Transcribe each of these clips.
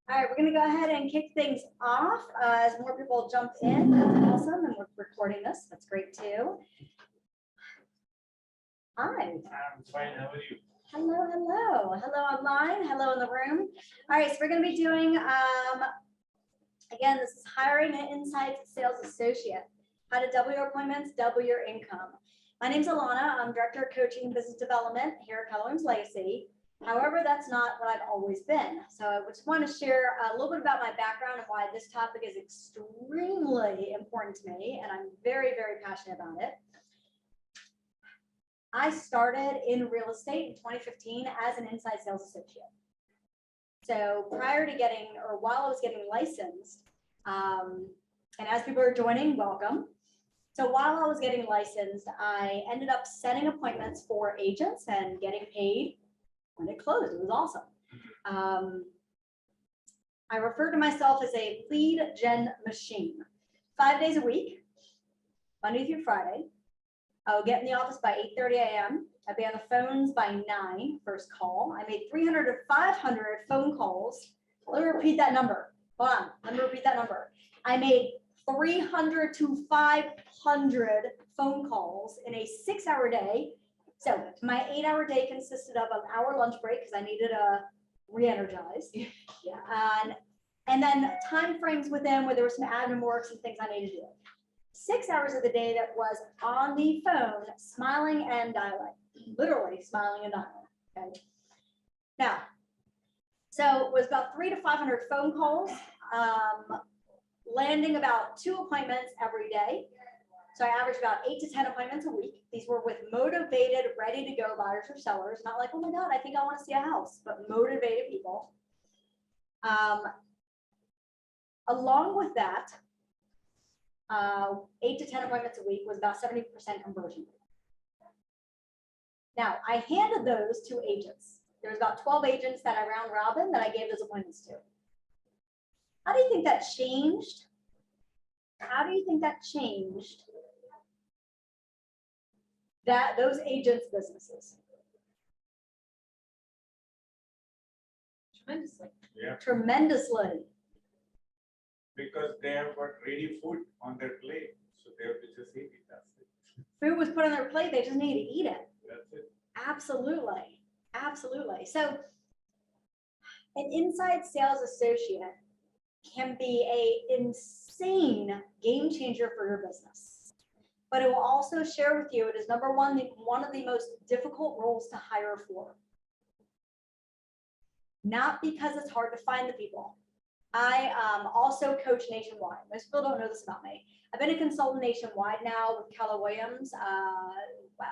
All right, we're going to go ahead and kick things off as more people jump in. That's awesome. And we're recording this. That's great too. Hi. I'm fine. How are you? Hello, hello. Hello online. Hello in the room. All right, so we're going to be doing, again, this is hiring an inside sales associate. How to double your appointments, double your income. My name's Alana. I'm Director of Coaching and Business Development here at Keller Williams Legacy. However, that's not what I've always been. So I just want to share a little bit about my background and why this topic is extremely important to me. And I'm very, very passionate about it. I started in real estate in 2015 as an inside sales associate. So prior to getting, or while I was getting licensed, and as people are joining, welcome. So while I was getting licensed, I ended up setting appointments for agents and getting paid when it closed. It was awesome. I refer to myself as a lead gen machine. 5 days a week, Monday through Friday. I would get in the office by 8:30 a.m. I'd be on the phones by 9, first call. I made 300 to 500 phone calls. Let me repeat that number. Hold on, let me repeat that number. I made 300 to 500 phone calls in a 6-hour day. So my 8-hour day consisted of an hour lunch break because I needed a re-energize. Yeah. And then time frames within where there were some admin works and things I needed to do. 6 hours of the day that was on the phone, smiling and dialing, literally smiling and dialing. Okay. Now, so it was about 300 to 500 phone calls, landing about 2 appointments every day. So I averaged about 8 to 10 appointments a week. These were with motivated, ready to go buyers or sellers. Not like, oh my God, I think I want to see a house, but motivated people. Along with that, 8 to 10 appointments a week was about 70% conversion. Now, I handed those to agents. There's about 12 agents that I round robin that I gave those appointments to. How do you think that changed? How do you think that changed those agents' businesses? Tremendously. Yeah. Tremendously. Because they have got ready food on their plate, so they have to just eat it. That's it. Food was put on their plate, they just need to eat it. That's it. Absolutely. Absolutely. So an inside sales associate can be an insane game changer for your business. But it will also share with you, it is number one, one of the most difficult roles to hire for. Not because it's hard to find the people. I also coach nationwide. Most people don't know this about me. I've been a consultant nationwide now with Keller Williams,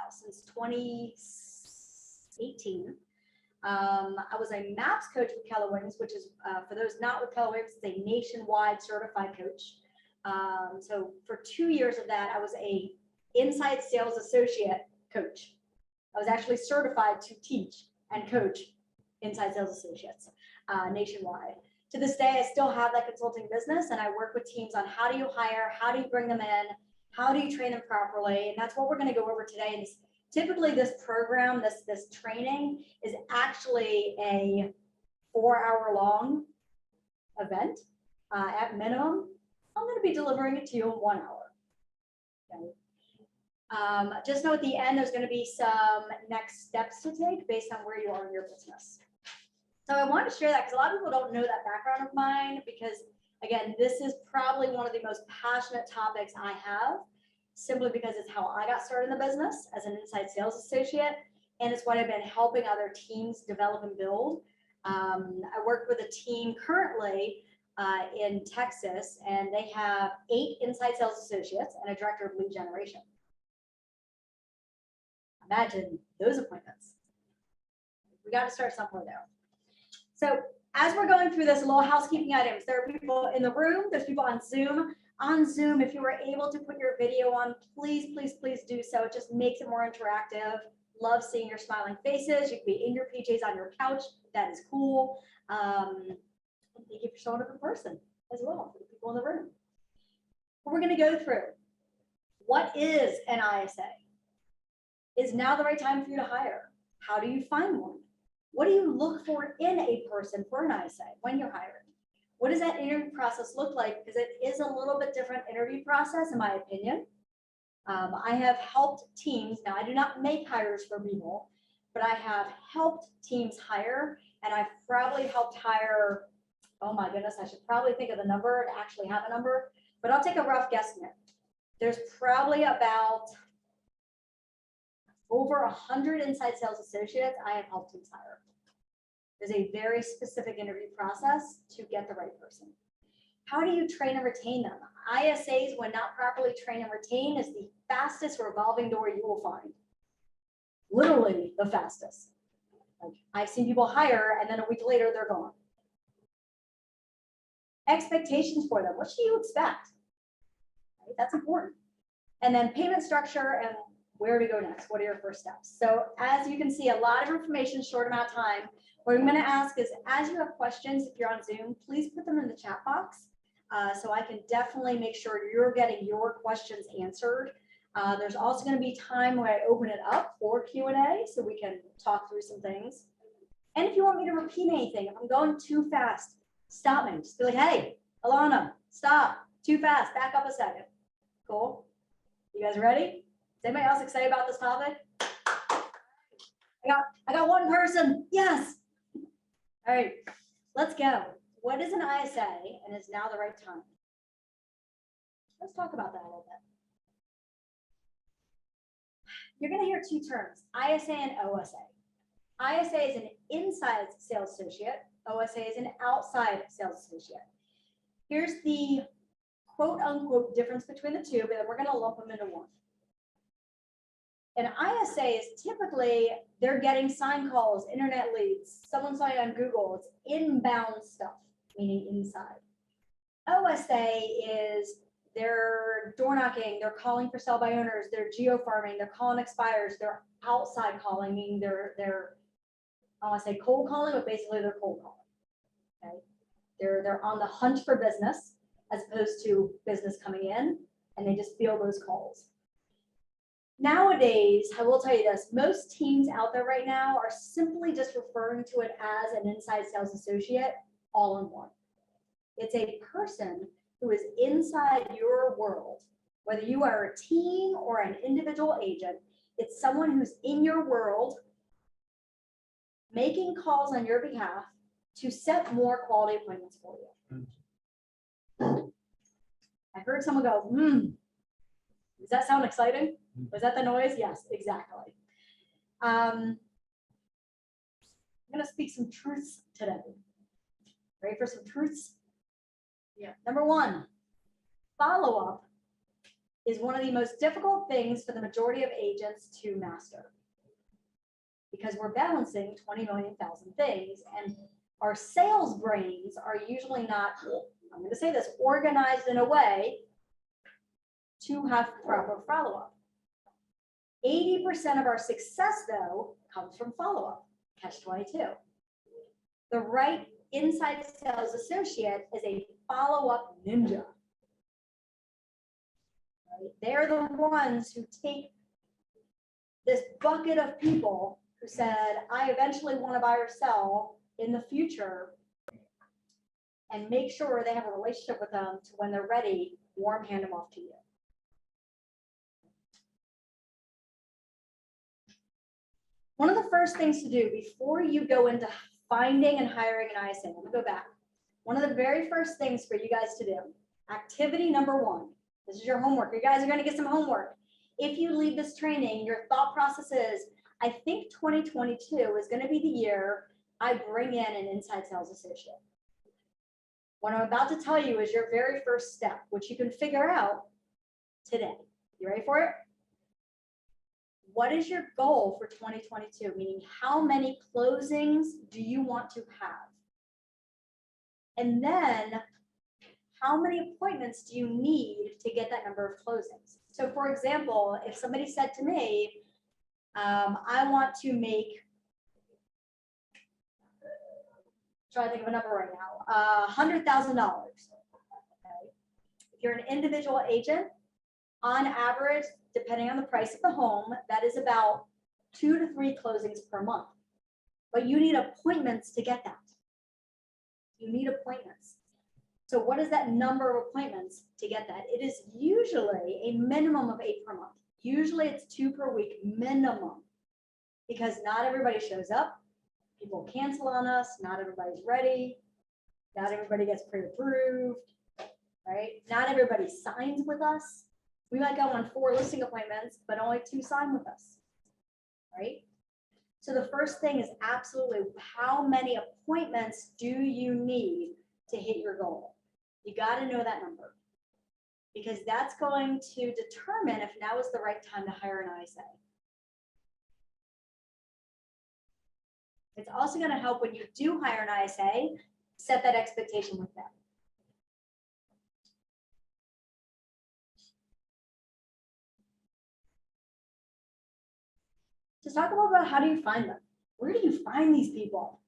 since 2018. I was a MAPS coach with Keller Williams, which is, for those not with Keller Williams, it's a nationwide certified coach. So for 2 years of that, I was a inside sales associate coach. I was actually certified to teach and coach inside sales associates nationwide. To this day, I still have that consulting business and I work with teams on how do you hire, how do you bring them in, how do you train them properly? And that's what we're going to go over today. And typically this program, this training is actually a 4-hour long event at minimum. I'm going to be delivering it to you in 1 hour. Okay. Just know at the end, there's going to be some next steps to take based on where you are in your business. So I want to share that because a lot of people don't know that background of mine because, again, this is probably one of the most passionate topics I have simply because it's how I got started in the business as an inside sales associate. And it's what I've been helping other teams develop and build. I work with a team currently in Texas, and they have 8 inside sales associates and a director of lead generation. Imagine those appointments. We got to start somewhere there. So as we're going through this, a little housekeeping items. There are people in the room. There's people on Zoom. On Zoom, if you were able to put your video on, please, please, please do so. It just makes it more interactive. Love seeing your smiling faces. You can be in your PJs on your couch. That is cool. Thank you for showing up in person as well for the people in the room. But we're going to go through what is an ISA? Is now the right time for you to hire? How do you find one? What do you look for in a person for an ISA when you're hiring? What does that interview process look like? Because it is a little bit different interview process, in my opinion. I have helped teams. Now, I do not make hires for people, but I have helped teams hire, and I've probably helped hire, oh my goodness, I should probably think of the number to actually have a number, but I'll take a rough guesstimate. There's probably about over 100 inside sales associates I have helped teams hire. There's a very specific interview process to get the right person. How do you train and retain them? ISAs, when not properly trained and retained, is the fastest revolving door you will find. Literally the fastest. Like, I've seen people hire and then a week later they're gone. Expectations for them. What should you expect? Right? That's important. And then payment structure and where to go next. What are your first steps? So as you can see, a lot of information, short amount of time. What I'm going to ask is, as you have questions, if you're on Zoom, please put them in the chat box. So I can definitely make sure you're getting your questions answered. There's also going to be time where I open it up for Q&A so we can talk through some things. And if you want me to repeat anything, if I'm going too fast, stop me. Just be like, hey, Alana, stop, too fast, back up a second. Cool. You guys ready? Is anybody else excited about this topic? I got one person. Yes. All right, let's go. What is an ISA, and is now the right time? Let's talk about that a little bit. You're going to hear two terms, ISA and OSA. ISA is an inside sales associate. OSA is an outside sales associate. Here's the quote unquote difference between the two, but then we're going to lump them into one. An ISA is typically, they're getting sign calls, internet leads, someone saw you on Google, it's inbound stuff, meaning inside. OSA is they're door knocking, they're calling for sell by owners, they're geo farming, they're calling expires, they're outside calling, meaning they're I want to say cold calling, but basically they're cold calling. Okay, they're on the hunt for business as opposed to business coming in, and they just feel those calls. Nowadays, I will tell you this, most teams out there right now are simply just referring to it as an inside sales associate all in one. It's a person who is inside your world, whether you are a team or an individual agent, it's someone who's in your world, making calls on your behalf to set more quality appointments for you. I heard someone go, does that sound exciting? Was that the noise? Yes, exactly. I'm going to speak some truths today. Ready for some truths? Yeah. Number one, follow-up is one of the most difficult things for the majority of agents to master, because we're balancing 20 million thousand things, and our sales brains are usually not, I'm going to say this, organized in a way to have proper follow-up. 80% of our success, though, comes from follow-up, catch 22. The right inside sales associate is a follow-up ninja. Right? They're the ones who take this bucket of people who said, I eventually want to buy or sell in the future, and make sure they have a relationship with them to when they're ready, warm hand them off to you. One of the first things to do before you go into finding and hiring an ISA, let me go back. One of the very first things for you guys to do, activity number one, this is your homework. You guys are going to get some homework. If you leave this training, your thought process is, I think 2022 is going to be the year I bring in an inside sales associate. What I'm about to tell you is your very first step, which you can figure out today. You ready for it? What is your goal for 2022? Meaning, how many closings do you want to have? And then, how many appointments do you need to get that number of closings? So for example, if somebody said to me, I want to make, try to think of a number right now, $100,000. Okay. If you're an individual agent, on average, depending on the price of the home, that is about 2 to 3 closings per month. But you need appointments to get that. You need appointments. So what is that number of appointments to get that? It is usually a minimum of 8 per month. Usually it's 2 per week minimum, because not everybody shows up. People cancel on us. Not everybody's ready. Not everybody gets pre-approved, right? Not everybody signs with us. We might go on 4 listing appointments, but only 2 sign with us, right? So the first thing is absolutely, how many appointments do you need to hit your goal? You got to know that number, because that's going to determine if now is the right time to hire an ISA. It's also going to help when you do hire an ISA, set that expectation with them. Just talk about how do you find them? Where do you find these people?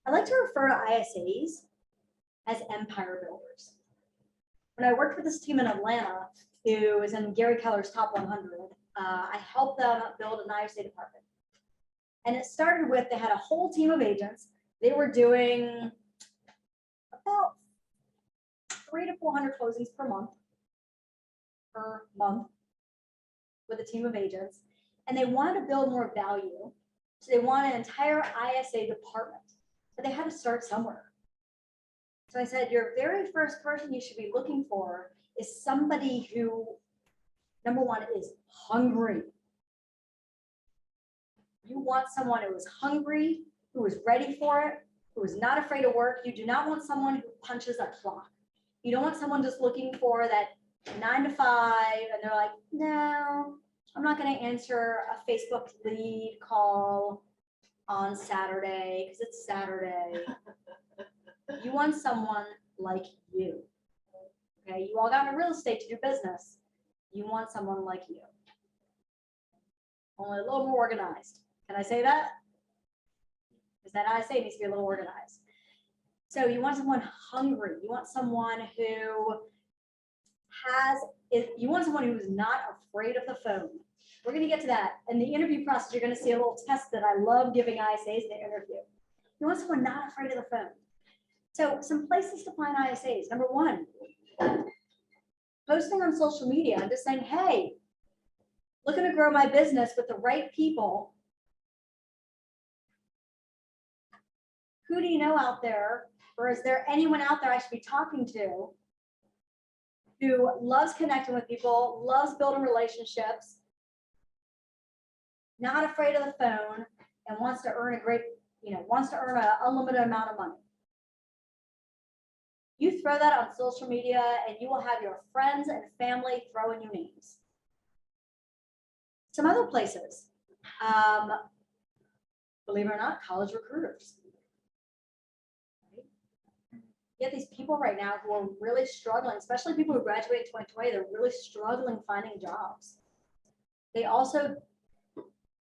I like to refer to ISAs as empire builders. When I worked with this team in Atlanta, who was in Gary Keller's top 100, I helped them build an ISA department. And it started with, they had a whole team of agents. They were doing about 300 to 400 closings per month with a team of agents. And they wanted to build more value. So they wanted an entire ISA department, but they had to start somewhere. So I said, your very first person you should be looking for is somebody who, number one, is hungry. You want someone who is hungry, who is ready for it, who is not afraid of work. You do not want someone who punches a clock. You don't want someone just looking for that 9 to 5 and they're like, no, I'm not going to answer a Facebook lead call on Saturday because it's Saturday. You want someone like you. Okay, you all got into real estate to do business. You want someone like you. Only a little more organized. Can I say that? Because that ISA needs to be a little organized. So you want someone hungry. You want someone who you want someone who's not afraid of the phone. We're going to get to that. In the interview process, you're going to see a little test that I love giving ISAs in the interview. You want someone not afraid of the phone. So some places to find ISAs. Number one, posting on social media and just saying, hey, looking to grow my business with the right people. Who do you know out there, or is there anyone out there I should be talking to who loves connecting with people, loves building relationships, not afraid of the phone, and wants to earn wants to earn an unlimited amount of money? You throw that on social media and you will have your friends and family throwing you names. Some other places, believe it or not, college recruiters. Right? You have these people right now who are really struggling, especially people who graduated in 2020, they're really struggling finding jobs. They also,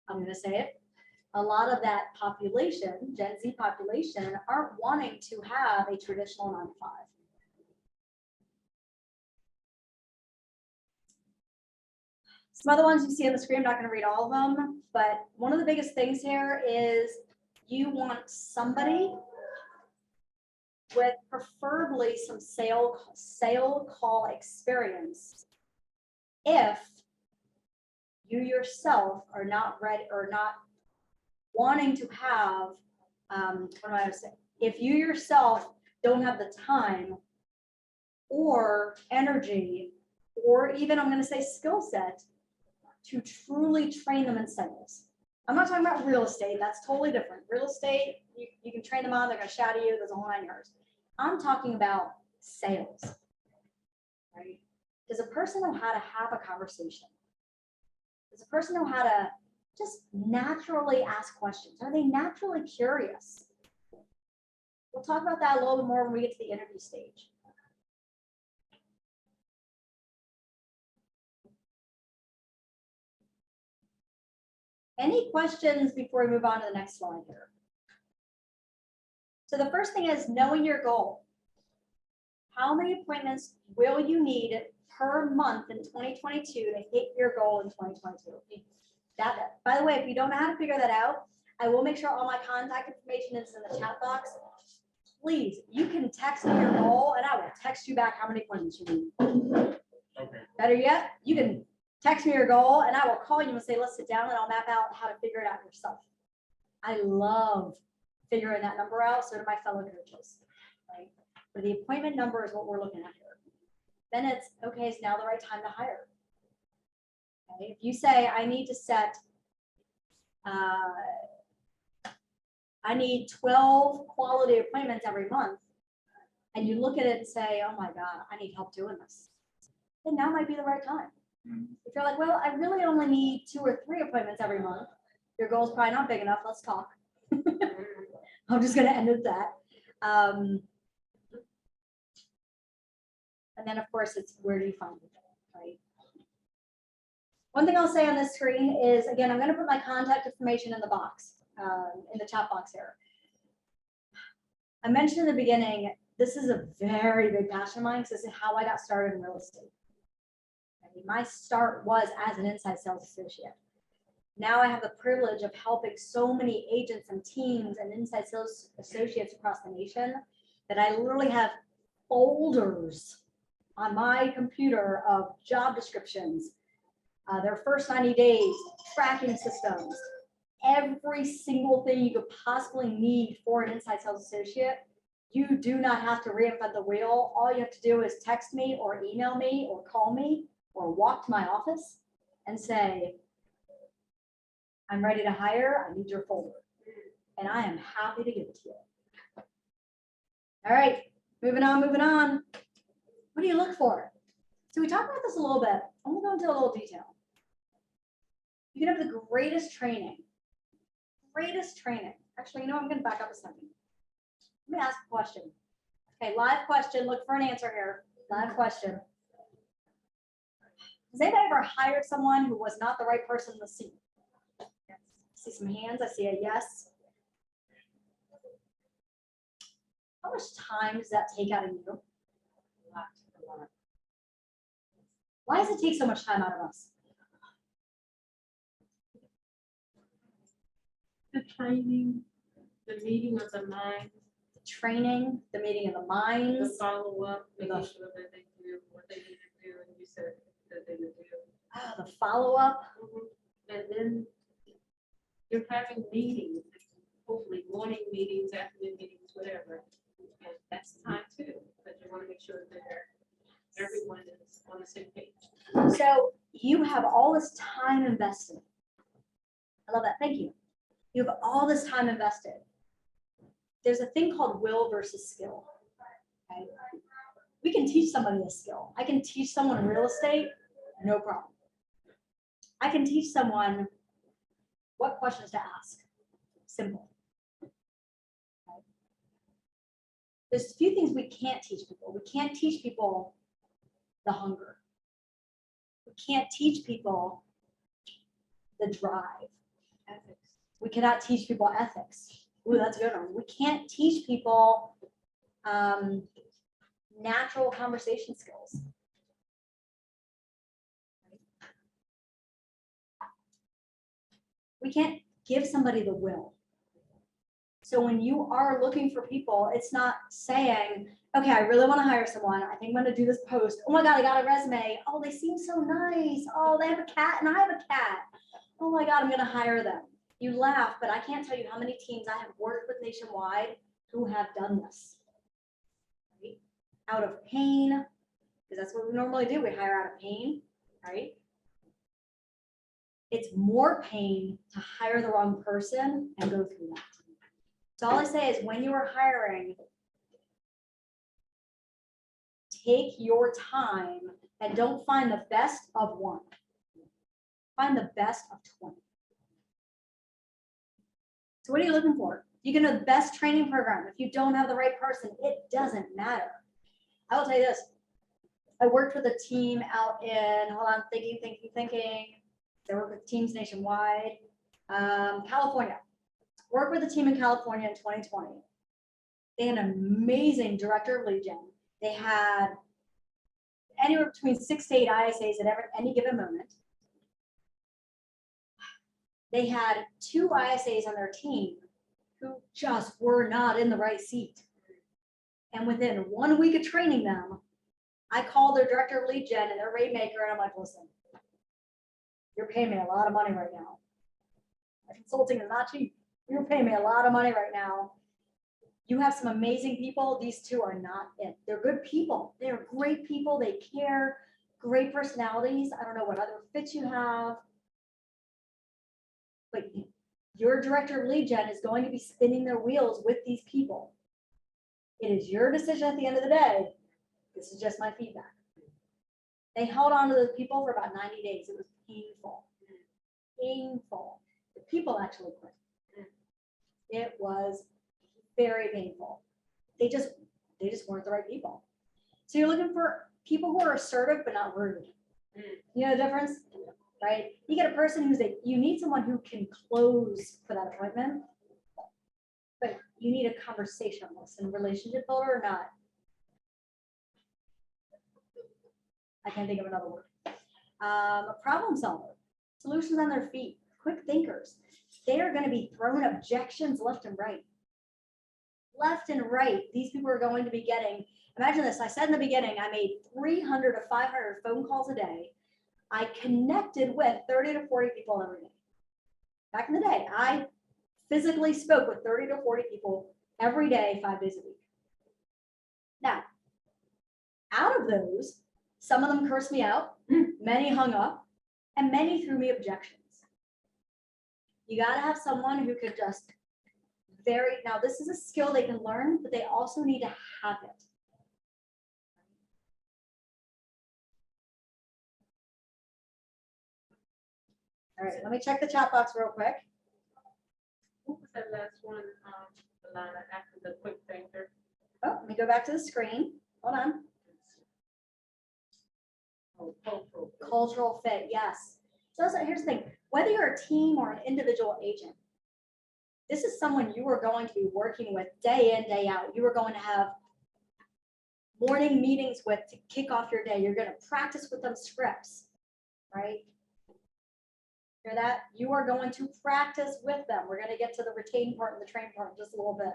I'm going to say it, a lot of that population, Gen Z population, aren't wanting to have a traditional 9 to 5. Some other ones you see on the screen, I'm not going to read all of them, but one of the biggest things here is you want somebody with preferably some sale call experience if you yourself are not ready or not wanting to have, what am I going to say? If you yourself don't have the time or energy, or even I'm going to say skill set to truly train them in sales. I'm not talking about real estate. That's totally different. Real estate, you can train them on, they're going to shout at you. There's a whole 9 yards. I'm talking about sales, right? Does a person know how to have a conversation? Does a person know how to just naturally ask questions? Are they naturally curious? We'll talk about that a little bit more when we get to the interview stage. Any questions before we move on to the next slide here? So the first thing is knowing your goal. How many appointments will you need per month in 2022 to hit your goal in 2022? By the way, if you don't know how to figure that out, I will make sure all my contact information is in the chat box. please, you can text me your goal and I will text you back how many appointments you need. Okay. Better yet, you can text me your goal and I will call you and say, let's sit down and I'll map out how to figure it out yourself. I love figuring that number out. So do my fellow coaches, right? But the appointment number is what we're looking at here. Then it's, okay, it's now the right time to hire. Okay, if you say, I need to set, I need 12 quality appointments every month, and you look at it and say, oh my God, I need help doing this, then now might be the right time. If you're like, well, I really only need 2 or 3 appointments every month, your goal is probably not big enough, let's talk. I'm just gonna end at that. And then of course it's where do you find it, right? One thing I'll say on this screen is, again, I'm gonna put my contact information in the box, in the chat box here. I mentioned in the beginning, this is a very big passion of mine because this is how I got started in real estate. I mean, my start was as an inside sales associate. Now I have the privilege of helping so many agents and teams and inside sales associates across the nation that I literally have folders on my computer of job descriptions, their first 90 days, tracking systems, every single thing you could possibly need for an inside sales associate. You do not have to reinvent the wheel. All you have to do is text me or email me or call me or walk to my office and say, I'm ready to hire, I need your folder. And I am happy to give it to you. All right, moving on, moving on. What do you look for? So we talked about this a little bit. I'm gonna go into a little detail. You can have the greatest training. Actually, you know, I'm gonna back up a second. Let me ask a question. Okay, live question, look for an answer here. Live question. Has anybody ever hired someone who was not the right person in the seat? Yes. I see some hands, I see a yes. How much time does that take out of you? A lot. Why does it take so much time out of us? The training, the meeting of the mind, The training, the meeting of the the minds. follow-up, making sure that they do what they need to do, and you said that they would do. The follow-up. And then you're having meetings, hopefully morning meetings, afternoon meetings, whatever. And that's time too, but you want to make sure that everyone is on the same page. So you have all this time invested. I love that. Thank you. You have all this time invested. There's a thing called will versus skill. Okay? We can teach somebody a skill. I can teach someone real estate, no problem. I can teach someone what questions to ask. Simple. Okay? There's a few things we can't teach people. We can't teach people the hunger. We can't teach people the drive. Ethics. We cannot teach people ethics. Ooh, that's a good one. We can't teach people natural conversation skills. We can't give somebody the will. So when you are looking for people, it's not saying, okay, I really want to hire someone. I think I'm going to do this post. Oh my God, I got a resume. Oh, they seem so nice. Oh, they have a cat and I have a cat. Oh my God, I'm going to hire them. You laugh, but I can't tell you how many teams I have worked with nationwide who have done this. Right? Out of pain, because that's what we normally do. We hire out of pain, right? It's more pain to hire the wrong person and go through that. So all I say is when you are hiring, take your time and don't find the best of one. Find the best of 20. So what are you looking for? You can have the best training program. If you don't have the right person, it doesn't matter. I will tell you this. I worked with a team out in, hold on, thinking. I work with teams nationwide. California. Worked with a team in California in 2020. They had an amazing director of lead gen. They had anywhere between 6 to 8 ISAs at any given moment. They had 2 ISAs on their team who just were not in the right seat. And within 1 week of training them, I called their director of lead gen and their rate maker, and I'm like, listen, you're paying me a lot of money right now. My consulting is not cheap. You're paying me a lot of money right now. You have some amazing people. These two are not it. They're good people. They're great people. They care, great personalities. I don't know what other fits you have. But your director of lead gen is going to be spinning their wheels with these people. It is your decision at the end of the day. This is just my feedback. They held on to those people for about 90 days. It was painful. Painful. The people actually quit. It was very painful. They just weren't the right people. So you're looking for people who are assertive but not rude. You know the difference? Right? You get a person you need someone who can close for that appointment, but you need a conversationalist and relationship builder or not. I can't think of another word. A problem solver, solutions on their feet, quick thinkers. They are going to be throwing objections left and right. Left and right, these people are going to be getting, imagine this, I said in the beginning, I made 300 to 500 phone calls a day. I connected with 30 to 40 people every day. Back in the day, I physically spoke with 30 to 40 people every day, 5 days a week. Now, out of those, some of them cursed me out, many hung up, and many threw me objections. You got to have someone who could just now this is a skill they can learn, but they also need to have it. All right, let me check the chat box real quick. What was that last one, Alana, after the quick thinker? Oh, let me go back to the screen. Hold on. Oh, cultural. Cultural fit, yes. So here's the thing, whether you're a team or an individual agent, this is someone you are going to be working with day in, day out. You are going to have morning meetings with to kick off your day. You're going to practice with them scripts, right? Hear that? You are going to practice with them. We're going to get to the retain part and the train part in just a little bit.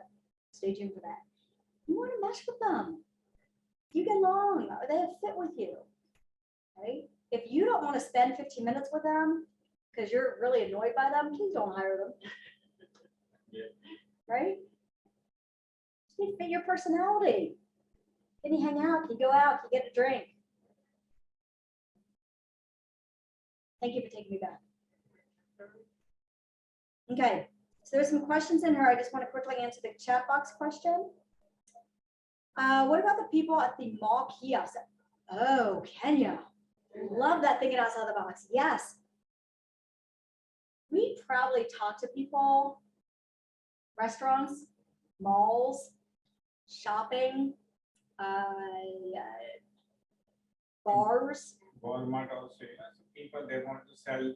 Stay tuned for that. You want to mesh with them. You get along. They have fit with you, right? If you don't want to spend 15 minutes with them because you're really annoyed by them, please don't hire them. Yeah. Right? They fit your personality. Can you hang out? Can you go out? Can you get a drink? Thank you for taking me back. Okay, so there's some questions in here. I just want to quickly answer the chat box question. What about the people at the mall kiosk? Oh, Kenya. Love that thinking outside the box. Yes. We probably talk to people, restaurants, malls, shopping, bars. Walmart also, so people, they want to sell,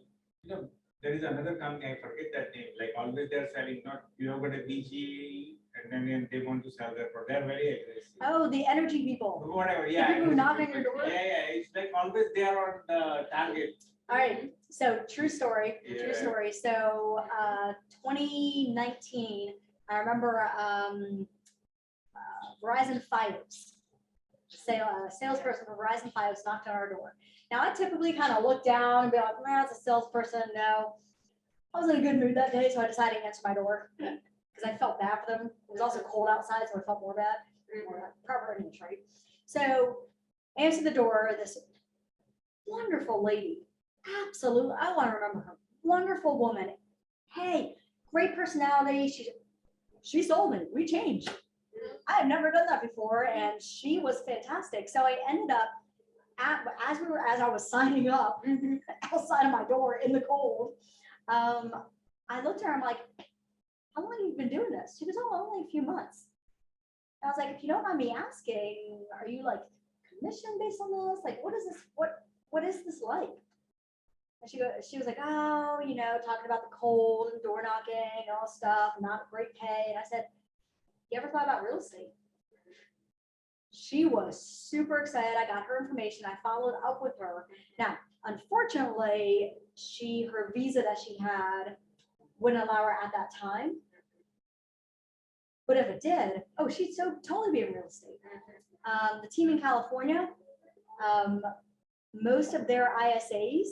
there is another company, I forget that name, like always they're selling, not, got a BG, and then they want to sell their product, they're very aggressive. Oh, the energy people. Whatever, The yeah. people who knock on energy your people. door? Yeah, it's like always they are on the target. All right, so true story, true Yeah. story. So 2019, I remember Verizon Fios. Salesperson for Verizon Fios knocked on our door. Now I typically kind of look down and be like, man, it's a salesperson. No, I was in a good mood that day, so I decided to answer my door because I felt bad for them. It was also cold outside, so I felt more bad. Proper English, right? So I answered the door. This wonderful lady, absolutely, I want to remember her. Wonderful woman. Hey, great personality. She sold me. We changed. I had never done that before, and she was fantastic. So I ended up as I was signing up outside of my door in the cold. I looked at her. I'm like, "How long have you been doing this?" She goes, "Oh, only a few months." I was like, "If you don't mind me asking, are you like commission based on this? Like, what is this? What is this like?" And she was like, "Oh, talking about the cold and door knocking and all stuff, not great pay." And I said, "You ever thought about real estate?" She was super excited. I got her information. I followed up with her. Now, unfortunately, her visa that she had wouldn't allow her at that time. But if it did, oh, she'd so totally be in real estate. The team in California, most of their ISAs,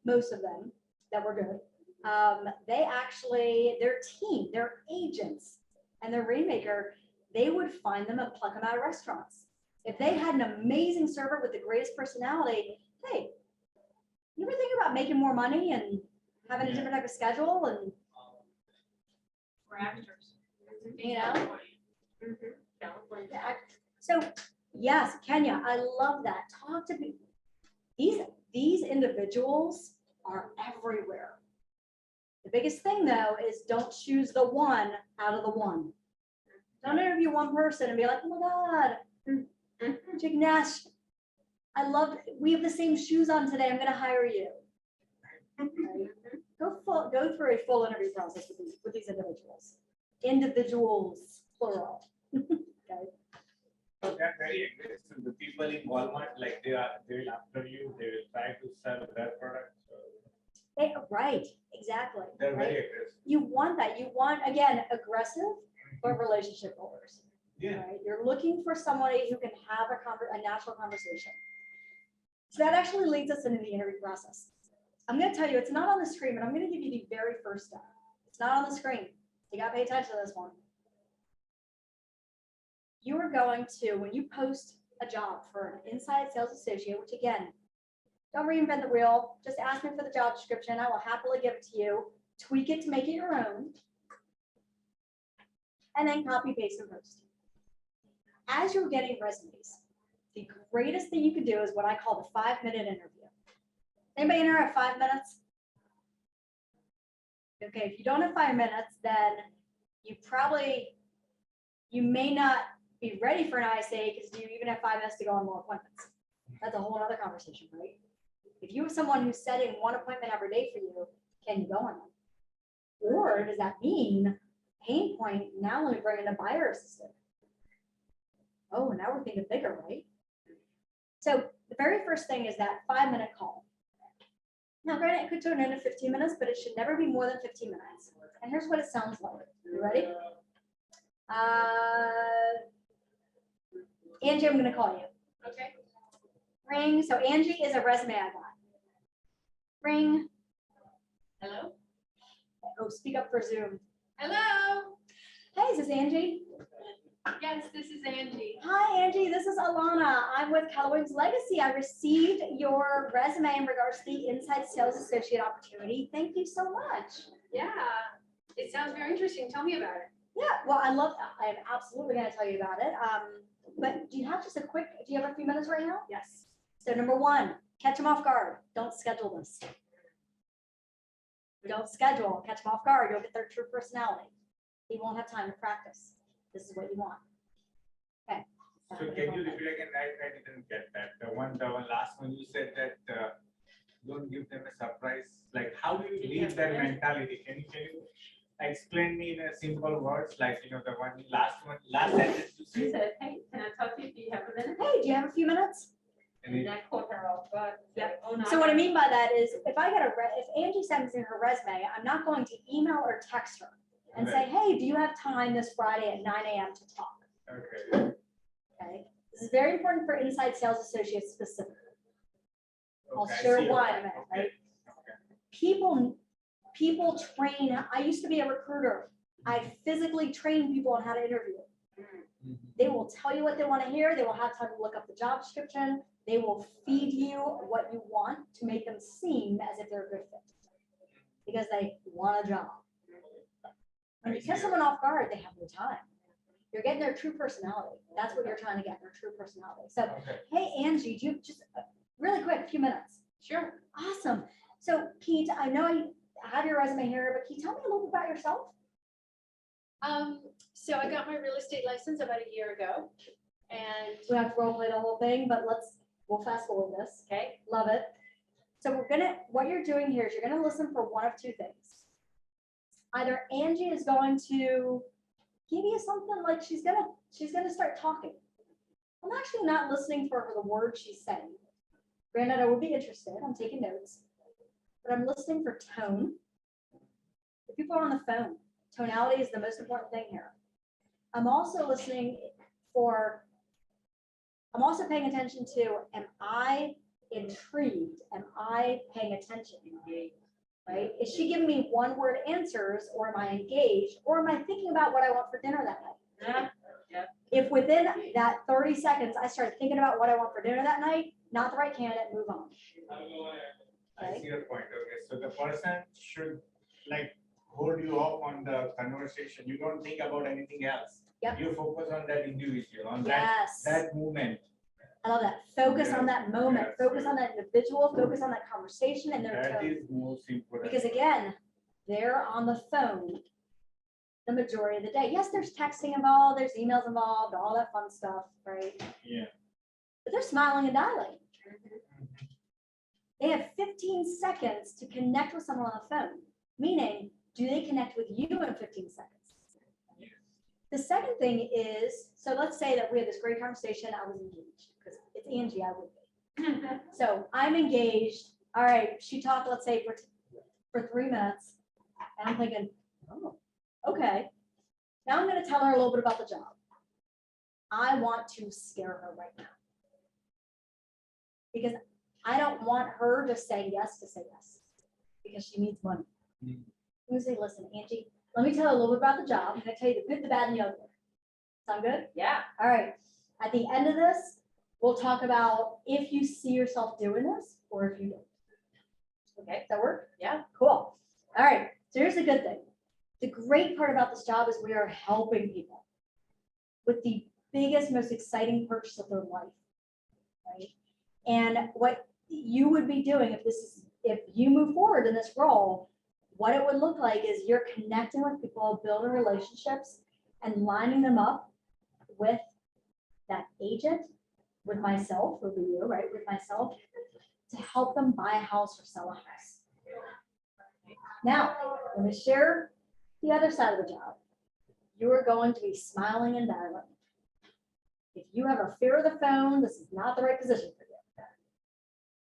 most of them that were good, they actually, their team, their agents and their rainmaker, they would find them and pluck them out of restaurants. If they had an amazing server with the greatest personality, hey, you ever think about making more money and having a different type of schedule and, For actors. you know? California. Yeah, so yes, Kenya, I love that. Talk to me. These individuals are everywhere. The biggest thing though is don't choose the one out of the one. Don't interview one person and be like, oh my God, Jignesh, we have the same shoes on today. I'm gonna hire you. Right? Go through a full interview process with these individuals. Individuals, plural. Okay. So they're very aggressive. The people in Walmart, like they will after you, they will try to sell their product. So Right, exactly. they're right? very aggressive. You want that. You want, again, aggressive, but relationship builders. Yeah. Right? You're looking for somebody who can have a natural conversation. So that actually leads us into the interview process. I'm going to tell you, it's not on the screen, but I'm going to give you the very first step. It's not on the screen. You got to pay attention to this one. You are going to, when you post a job for an inside sales associate, which again, don't reinvent the wheel, just ask me for the job description. I will happily give it to you, tweak it to make it your own, and then copy, paste, and post. As you're getting resumes, the greatest thing you can do is what I call the 5-minute interview. Anybody in here have 5 minutes? Okay, if you don't have 5 minutes, then you may not be ready for an ISA because you even have 5 minutes to go on more appointments. That's a whole other conversation, right? If you have someone who's setting one appointment every day for you, can you go on them? Or does that mean pain point, now let me bring in a buyer assistant? Oh, now we're thinking bigger, right? So the very first thing is that 5-minute call. Now, granted, it could turn into 15 minutes, but it should never be more than 15 minutes. And here's what it sounds like. You ready? Angie, I'm going to call you. Okay. Ring. So Angie is a resume I got. Ring. Hello? Oh, speak up for Zoom. Hello? Hey, is this Angie? Yes, this is Angie. Hi, Angie. This is Alana. I'm with Keller Williams Legacy. I received your resume in regards to the inside sales associate opportunity. Thank you so much. Yeah, it sounds very interesting. Tell me about it. Yeah, well, I'm absolutely going to tell you about it. But do you have a few minutes right now? Yes. So number one, catch them off guard. Don't schedule this. Don't schedule, catch them off guard. You'll get their true personality. They won't have time to practice. This is what you want. Okay. So can you repeat again? I didn't get that. The last one you said that don't give them a surprise. Like how do you leave that mentality? Can you explain me in a simple words? Like the last sentence you She said. said, hey, can I talk to you? Do you have a minute? Hey, do you have a few minutes? And I caught her off guard. Yep. Oh, no, So what I mean by that is if Angie sends in her resume, I'm not going to email or text her and say, hey, do you have time this Friday at 9 a.m. to talk? Okay. Okay. This is very important for inside sales associates specifically. I'll Okay, I share see. why in a minute, Okay. right? Okay. People train. I used to be a recruiter. I physically train people on how to interview. Mhm. They will tell you what they want to hear. They will have time to look up the job description. They will feed you what you want to make them seem as if they're a good fit because they want a job. When you catch someone off guard, they have no time. You're getting their true personality. That's what you're trying to get, their true personality. So, Okay. hey, Angie, do you just really quick, a few minutes? Sure. Awesome. So, Pete, I know I have your resume here, but can you tell me a little bit about yourself? So I got my real estate license about a year ago, and We have to role play the whole thing, but we'll fast forward this. Okay, love it. So what you're doing here is you're gonna listen for one of two things. Either Angie is going to give you something like she's gonna start talking. I'm actually not listening for the words she's saying. Granted, I would be interested. I'm taking notes, but I'm listening for tone. If people are on the phone, tonality is the most important thing here. I'm also listening for, I'm also paying attention to, am I intrigued? Am I paying attention? Right? Is she giving me one word answers, or am I engaged, or am I thinking about what I want for dinner that night? If within that 30 seconds, I start thinking about what I want for dinner that night, not the right candidate, move on. I see your point, okay, so the person should like hold you off on the conversation, you don't think about anything else. Yep. You focus on that individual, on Yes. that moment. I love that. Focus on that moment, Yes. focus on that individual, focus on that conversation and their That tone. is most important. Because again, they're on the phone the majority of the day. Yes, there's texting involved, there's emails involved, all that fun stuff, right? Yeah. But they're smiling and dialing. They have 15 seconds to connect with someone on the phone, meaning, do they connect with you in 15 seconds? Yes. The second thing is, so let's say that we had this great conversation, I was engaged, because it's Angie, I would be. So I'm engaged, all right, she talked, let's say for 3 minutes, and I'm thinking, oh, okay. Now I'm gonna tell her a little bit about the job. I want to scare her right now. Because I don't want her to say yes, because she needs money. Mhm. I'm gonna say, listen, Angie, let me tell you a little bit about the job. I'm gonna tell you the good, the bad, and the ugly. Sound good? Yeah. All right. At the end of this, we'll talk about if you see yourself doing this or if you don't. Okay, does that work? Yeah. Cool. All right. So here's the good thing. The great part about this job is we are helping people with the biggest, most exciting purchase of their life, right? And what you would be doing if you move forward in this role, what it would look like is you're connecting with people, building relationships, and lining them up with that agent, with myself, with you, right, with myself, to help them buy a house or sell a house. Now, I'm going to share the other side of the job. You are going to be smiling and dialing. If you have a fear of the phone, this is not the right position for you.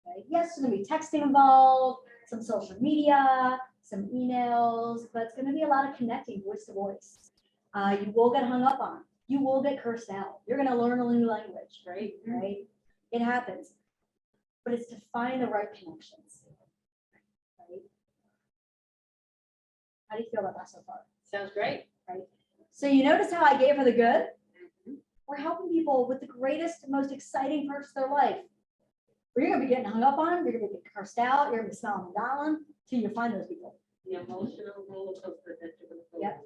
Okay? Yes, there's going to be texting involved, some social media, some emails, but it's going to be a lot of connecting voice to voice. You will get hung up on. You will get cursed out. You're going to learn a new language, right? Right? It happens. But it's to find the right connections. Right? How do you feel about that so far? Sounds great. Right? So you notice how I gave her the good? We're helping people with the greatest, most exciting parts of their life. Where you're going to be getting hung up on, you're going to be getting cursed out, you're going to be smiling and dialing till you find those people. The emotional roller coaster that you're going to go. Yep.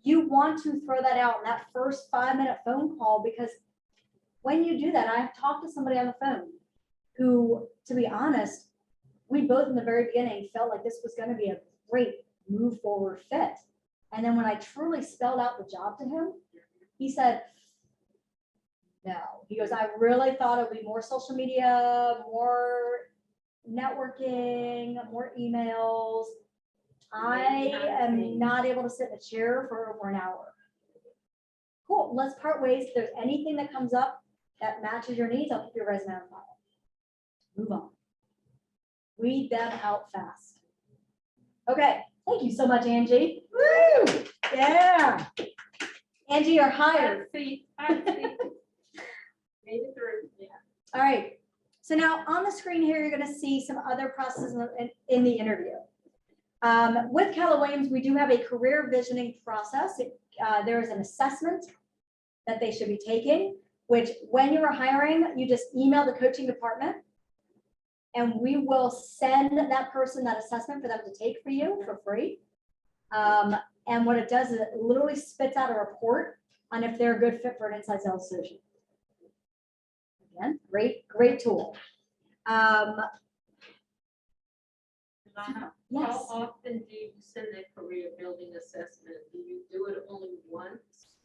You want to throw that out in that first 5-minute phone call, because when you do that, I've talked to somebody on the phone who, to be honest, we both in the very beginning felt like this was going to be a great move forward fit. And then when I truly spelled out the job to him, he said, no. He goes, I really thought it would be more social media, more networking, more emails. I am not able to sit in a chair for over an hour. Cool, let's part ways. If there's anything that comes up that matches your needs, I'll keep your resume on file. Move on. Weed them out fast. Okay, thank you so much, Angie. Woo! Yeah. Angie, you're hired. Made it through. Yeah. All right. So now on the screen here, you're going to see some other processes in the interview. With Keller Williams, we do have a career visioning process. There is an assessment that they should be taking, which when you are hiring, you just email the coaching department, and we will send that person that assessment for them to take for you for free. And what it does is it literally spits out a report on if they're a good fit for an inside sales associate. Again, great tool. Yes. How often do you send that career building assessment? Do you do it only once?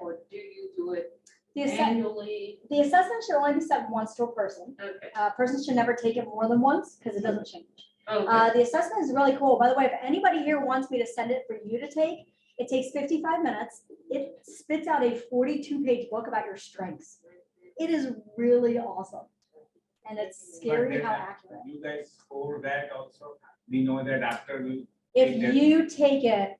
Or do you do it annually? The assessment should only be sent once to a person. Okay. A person should never take it more than once because it doesn't change. Okay. The assessment is really cool. By the way, if anybody here wants me to send it for you to take, it takes 55 minutes. It spits out a 42-page book about your strengths. It is really awesome. And it's scary how accurate. You guys score that also. We know that after we. If you take it,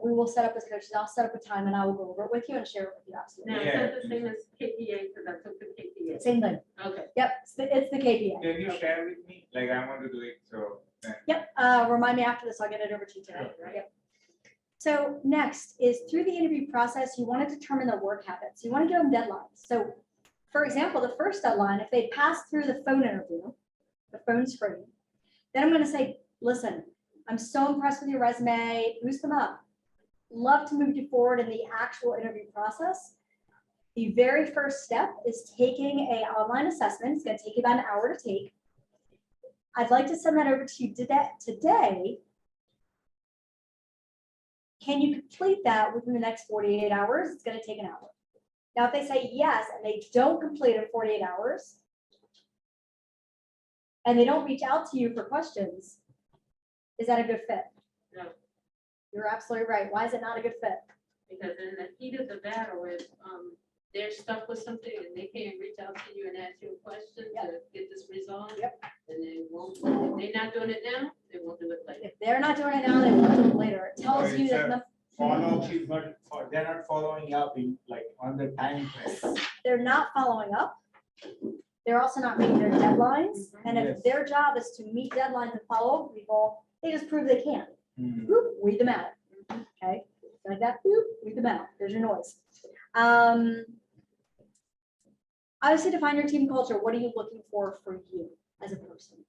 we will set up as coaches. I'll set up a time and I will go over it with you and share it with you. Absolutely. Now, is Yeah. that the same as KPA, because I took the KPA? Same thing. Okay. Yep, it's the KPI. Can you share with me? Like I want to do it, so. Yep, remind me after this, I'll get it over to you today. Sure. Yep. So next is through the interview process, you want to determine their work habits. You want to give them deadlines. So for example, the first deadline, if they pass through the phone interview, the phone screen, then I'm going to say, listen, I'm so impressed with your resume, boost them up. Love to move you forward in the actual interview process. The very first step is taking an online assessment. It's going to take you about an hour to take. I'd like to send that over to you today. Can you complete that within the next 48 hours? It's going to take an hour. Now, if they say yes, and they don't complete in 48 hours, and they don't reach out to you for questions, is that a good fit? No. You're absolutely right. Why is it not a good fit? Because in the heat of the battle, if they're stuck with something and they can't reach out to you and ask you a question to get this resolved, then they won't. If they're not doing it now, they won't do it later. If they're not doing it now, they will do it later. It tells So you it's that a Follow-up is not, they're not following up in like on the time frame. they're not following up. They're also not meeting their deadlines. And if Yes. their job is to meet deadlines and follow up with people, they just prove they can. Hmm. Boop, weed them out. Okay, like that, boop, weed them out. There's your noise. Obviously, define your team culture. What are you looking for you as a person,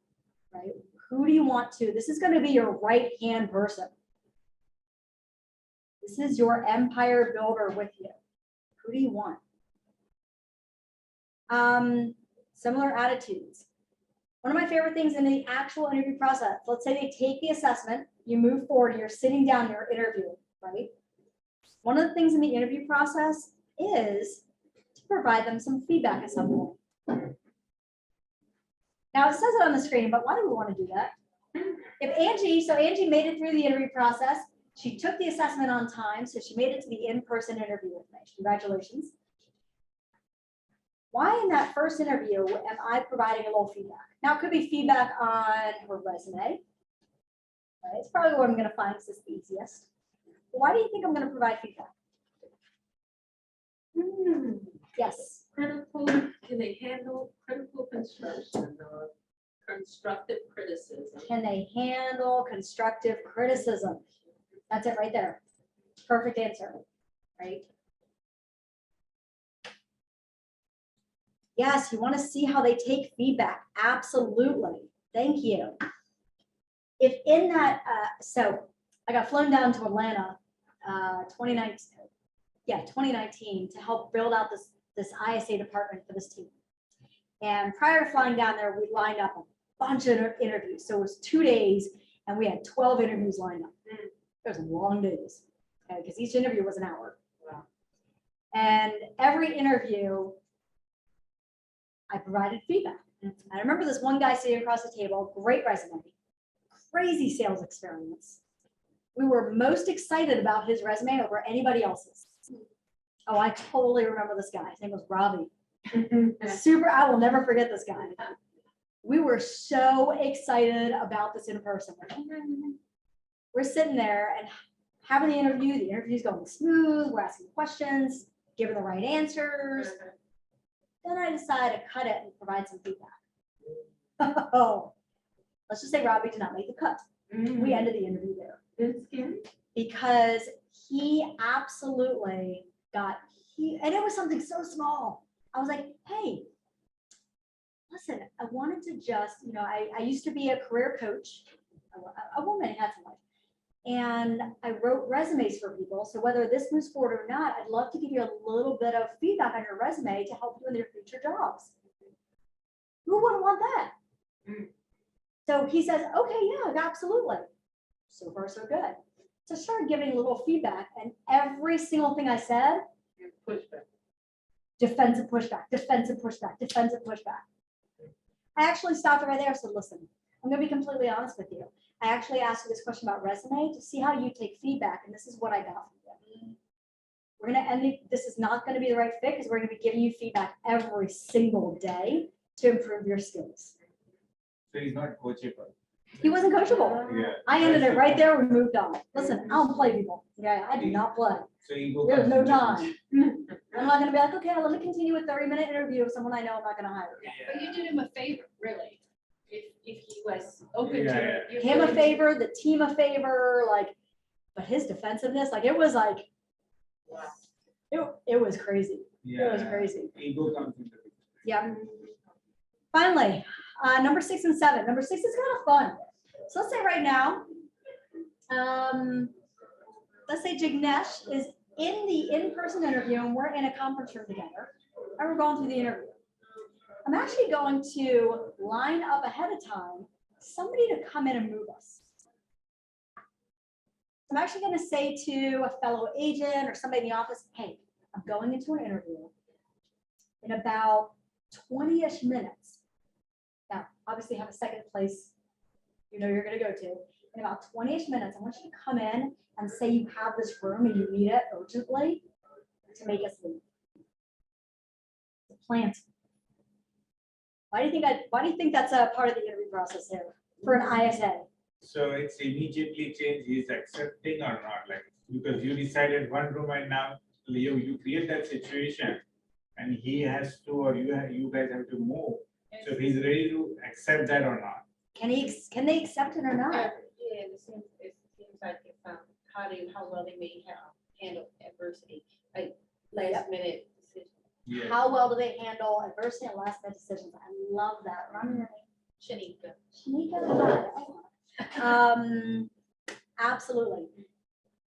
right? Who do you want to? This is going to be your right-hand person. This is your empire builder with you. Who do you want? Similar attitudes. One of my favorite things in the actual interview process, let's say they take the assessment, you move forward, you're sitting down, you're interviewing, right? One of the things in the interview process is to provide them some feedback at some point. Now it says it on the screen, but why do we want to do that? If Angie made it through the interview process, she took the assessment on time, so she made it to the in-person interview with me. Congratulations. Why in that first interview am I providing a little feedback? Now it could be feedback on her resume. Right? It's probably what I'm going to find is the easiest. Why do you think I'm going to provide feedback? Yes. Critical, can they handle critical construction or constructive criticism? Can they handle constructive criticism? That's it right there. Perfect answer, right? Yes, you want to see how they take feedback. Absolutely. Thank you. If in that, so I got flown down to Atlanta 2019 to help build out this ISA department for this team. And prior to flying down there, we lined up a bunch of interviews. So it was 2 days and we had 12 interviews lined up. It was long days, okay, because each interview was an hour. Wow. And every interview, I provided feedback. I remember this one guy sitting across the table, great resume, crazy sales experience. We were most excited about his resume over anybody else's. Oh, I totally remember this guy. His name was Robbie. Super, I will never forget this guy. We were so excited about this in person. We're sitting there and having the interview. The interview's going smooth. We're asking questions, giving the right answers. Then I decided to cut it and provide some feedback. Oh, let's just say Robbie did not make the cut. We ended the interview there. It's scary. Because he absolutely and it was something so small. I was like, hey, listen, I wanted to just, I used to be a career coach, a woman had some life. And I wrote resumes for people. So whether this moves forward or not, I'd love to give you a little bit of feedback on your resume to help you in your future jobs. Who wouldn't want that? So he says, okay, yeah, absolutely. So far, so good. So I started giving a little feedback, and every single thing I said, Pushback. defensive pushback, defensive pushback, defensive pushback. I actually stopped right there and said, listen, I'm going to be completely honest with you. I actually asked you this question about resume to see how you take feedback, and this is what I got from you. We're going to end it. This is not going to be the right fit because we're going to be giving you feedback every single day to improve your skills. So he's not coachable. He wasn't coachable. Yeah. I ended it right there, we moved on. Listen, I don't play people. Yeah, I do not play. So ego. There's comes no into time. picture. I'm not gonna be like, okay, let me continue with 30-minute interview of someone I know I'm not gonna hire. But you did him a favor, really, if he was open to Yeah, it. you're Him a really- favor, the team a favor, like, but his defensiveness, like, it was like, it was crazy. It was Yeah. crazy. Ego comes into picture. Yeah. Finally, number 6 and 7. Number 6 is kind of fun. So let's say right now, let's say Jignesh is in the in-person interview and we're in a conference room together and we're going through the interview. I'm actually going to line up ahead of time somebody to come in and move us. I'm actually going to say to a fellow agent or somebody in the office, hey, I'm going into an interview in about 20-ish minutes. Now, obviously have a second place you know you're going to go to. In about 20-ish minutes, I want you to come in and say you have this room and you need it urgently to make us leave. The plant. Why do you think that's a part of the interview process here for an ISA? So it's immediately changed, he's accepting or not, like, because you decided one room and now you create that situation and he has to, or you guys have to move. So if he's ready to accept that or not. Can they accept it or not? Yeah, it seems like if, how well they may have handled adversity, like last minute decision. Yeah. How well do they handle adversity and last minute decisions? I love that. Run your name. Shanika. Shanika. Absolutely.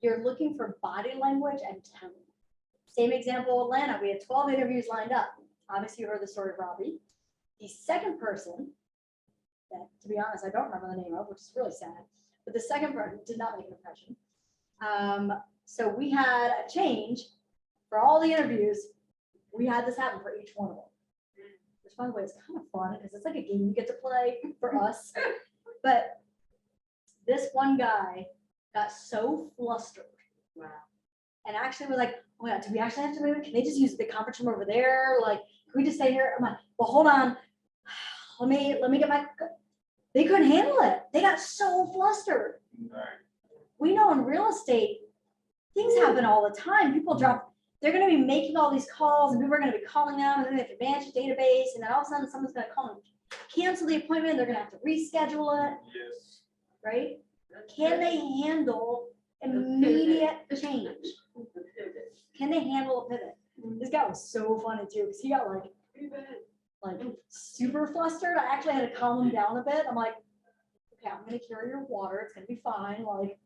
You're looking for body language and tone. Same example, Atlanta. We had 12 interviews lined up. Obviously, you heard the story of Robbie. The second person, that to be honest, I don't remember the name of, which is really sad, but the second person did not make an impression. So we had a change for all the interviews. We had this happen for each one of them. Which, by the way, is kind of fun because it's like a game you get to play for us. But this one guy got so flustered. Wow. And actually was like, oh my God, do we actually have to move? Can they just use the conference room over there? Like, can we just stay here? I'm like, well, hold on. Let me get my, they couldn't handle it. They got so flustered. Right. We know in real estate, things happen all the time. People drop, they're going to be making all these calls and people are going to be calling them and then they have to manage the database. And then all of a sudden someone's going to call and cancel the appointment. They're going to have to reschedule it, Yes. right? Can they handle immediate change? Can they handle a pivot? This guy was so funny too, because he got like super flustered. I actually had to calm him down a bit. I'm like, okay, I'm gonna carry your water. It's gonna be fine. Like,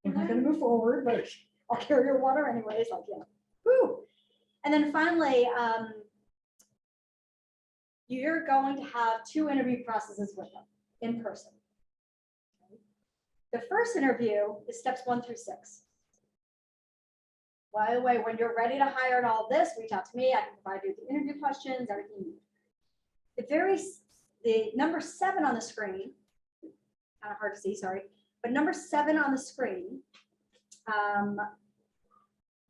we're not gonna move forward, but I'll carry your water anyways. Like, yeah. Woo. And then finally, you're going to have 2 interview processes with them in person. The first interview is steps 1 through 6. By the way, when you're ready to hire and all this, reach out to me. I can provide you with the interview questions, everything you need. The number 7 on the screen, kind of hard to see, sorry, but number 7 on the screen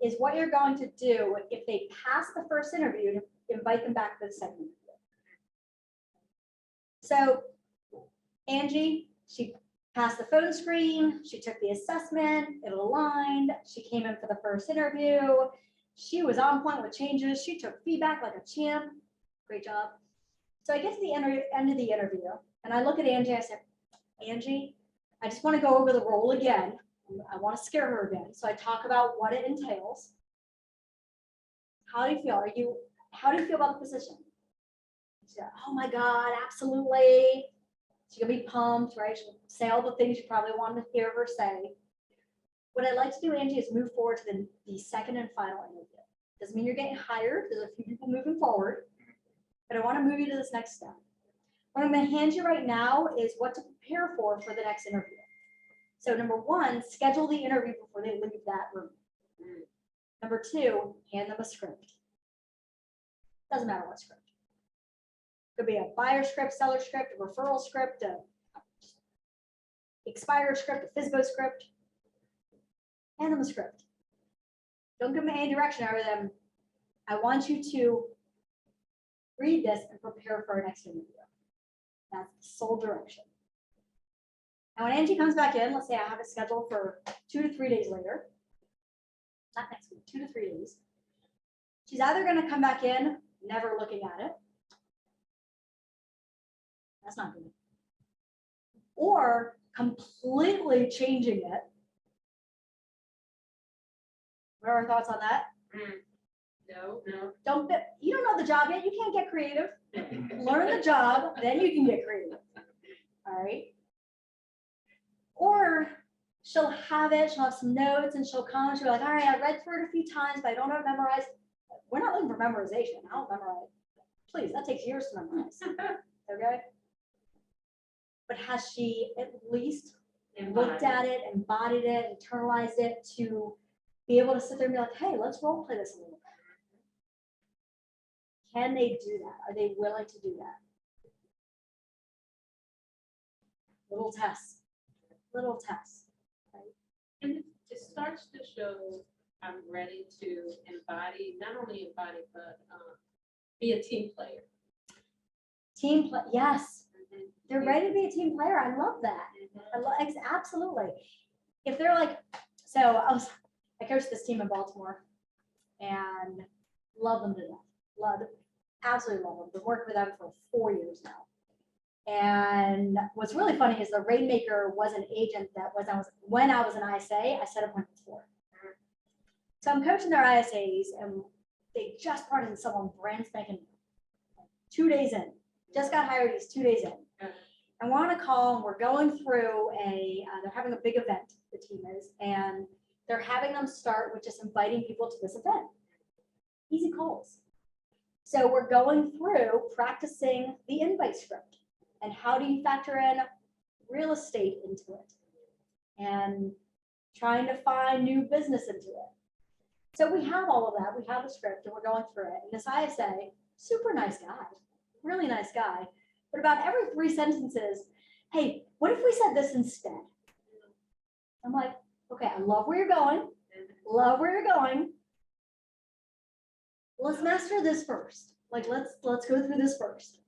is what you're going to do if they pass the first interview to invite them back for the second interview. So Angie, she passed the phone screen, she took the assessment, it aligned, she came in for the first interview, she was on point with changes, she took feedback like a champ, great job. So I get to the end of the interview, and I look at Angie, I said, Angie, I just want to go over the role again, I want to scare her again, so I talk about what it entails. How do you feel? How do you feel about the position? She said, oh my God, absolutely. She's gonna be pumped, right? She'll say all the things you probably wanted to hear her say. What I'd like to do, Angie, is move forward to the second and final interview. Doesn't mean you're getting hired. There's a few people moving forward, but I want to move you to this next step. What I'm going to hand you right now is what to prepare for the next interview. So number 1, schedule the interview before they leave that room. Number 2, hand them a script. Doesn't matter what script. Could be a buyer script, seller script, a referral script, a expired script, a FSBO script. Hand them a script. Don't give them any direction over them. I want you to read this and prepare for our next interview. That's the sole direction. And when Angie comes back in, let's say I have it scheduled for 2 to 3 days later, not next week, 2 to 3 days. She's either gonna come back in, never looking at it. That's not good. Or completely changing it. What are our thoughts on that? No. You don't know the job yet, you can't get creative. Learn the job, then you can get creative. All right. Or she'll have it, she'll have some notes, and she'll come, she'll be like, all right, I read through it a few times, but I don't have it memorized. We're not looking for memorization. I don't memorize. Please, that takes years to memorize. Okay? But has she at least looked at it, embodied it, internalized it to be able to sit there and be like, hey, let's role play this a little bit. Can they do that? Are they willing to do that? Little tests. Little tests. Right? And it starts to show I'm ready to embody, not only embody, but be a team player. Team play, yes. They're ready to be a team player. I love that. Absolutely. If they're like, so I coached this team in Baltimore and love them to death. Absolutely love them. Been working with them for 4 years now. And what's really funny is the Rainmaker was an agent that when I was an ISA, I set appointments for. So I'm coaching their ISAs and they just brought in someone brand spanking new, 2 days in. Just got hired, he's 2 days in. And we're on a call and we're going through they're having a big event, the team is, and they're having them start with just inviting people to this event. Easy calls. So we're going through practicing the invite script and how do you factor in real estate into it and trying to find new business into it. So we have all of that. We have the script and we're going through it. And this ISA, super nice guy, really nice guy. But about every 3 sentences, hey, what if we said this instead? I'm like, okay, I love where you're going. Love where you're going. Let's master this first. Like, let's go through this first.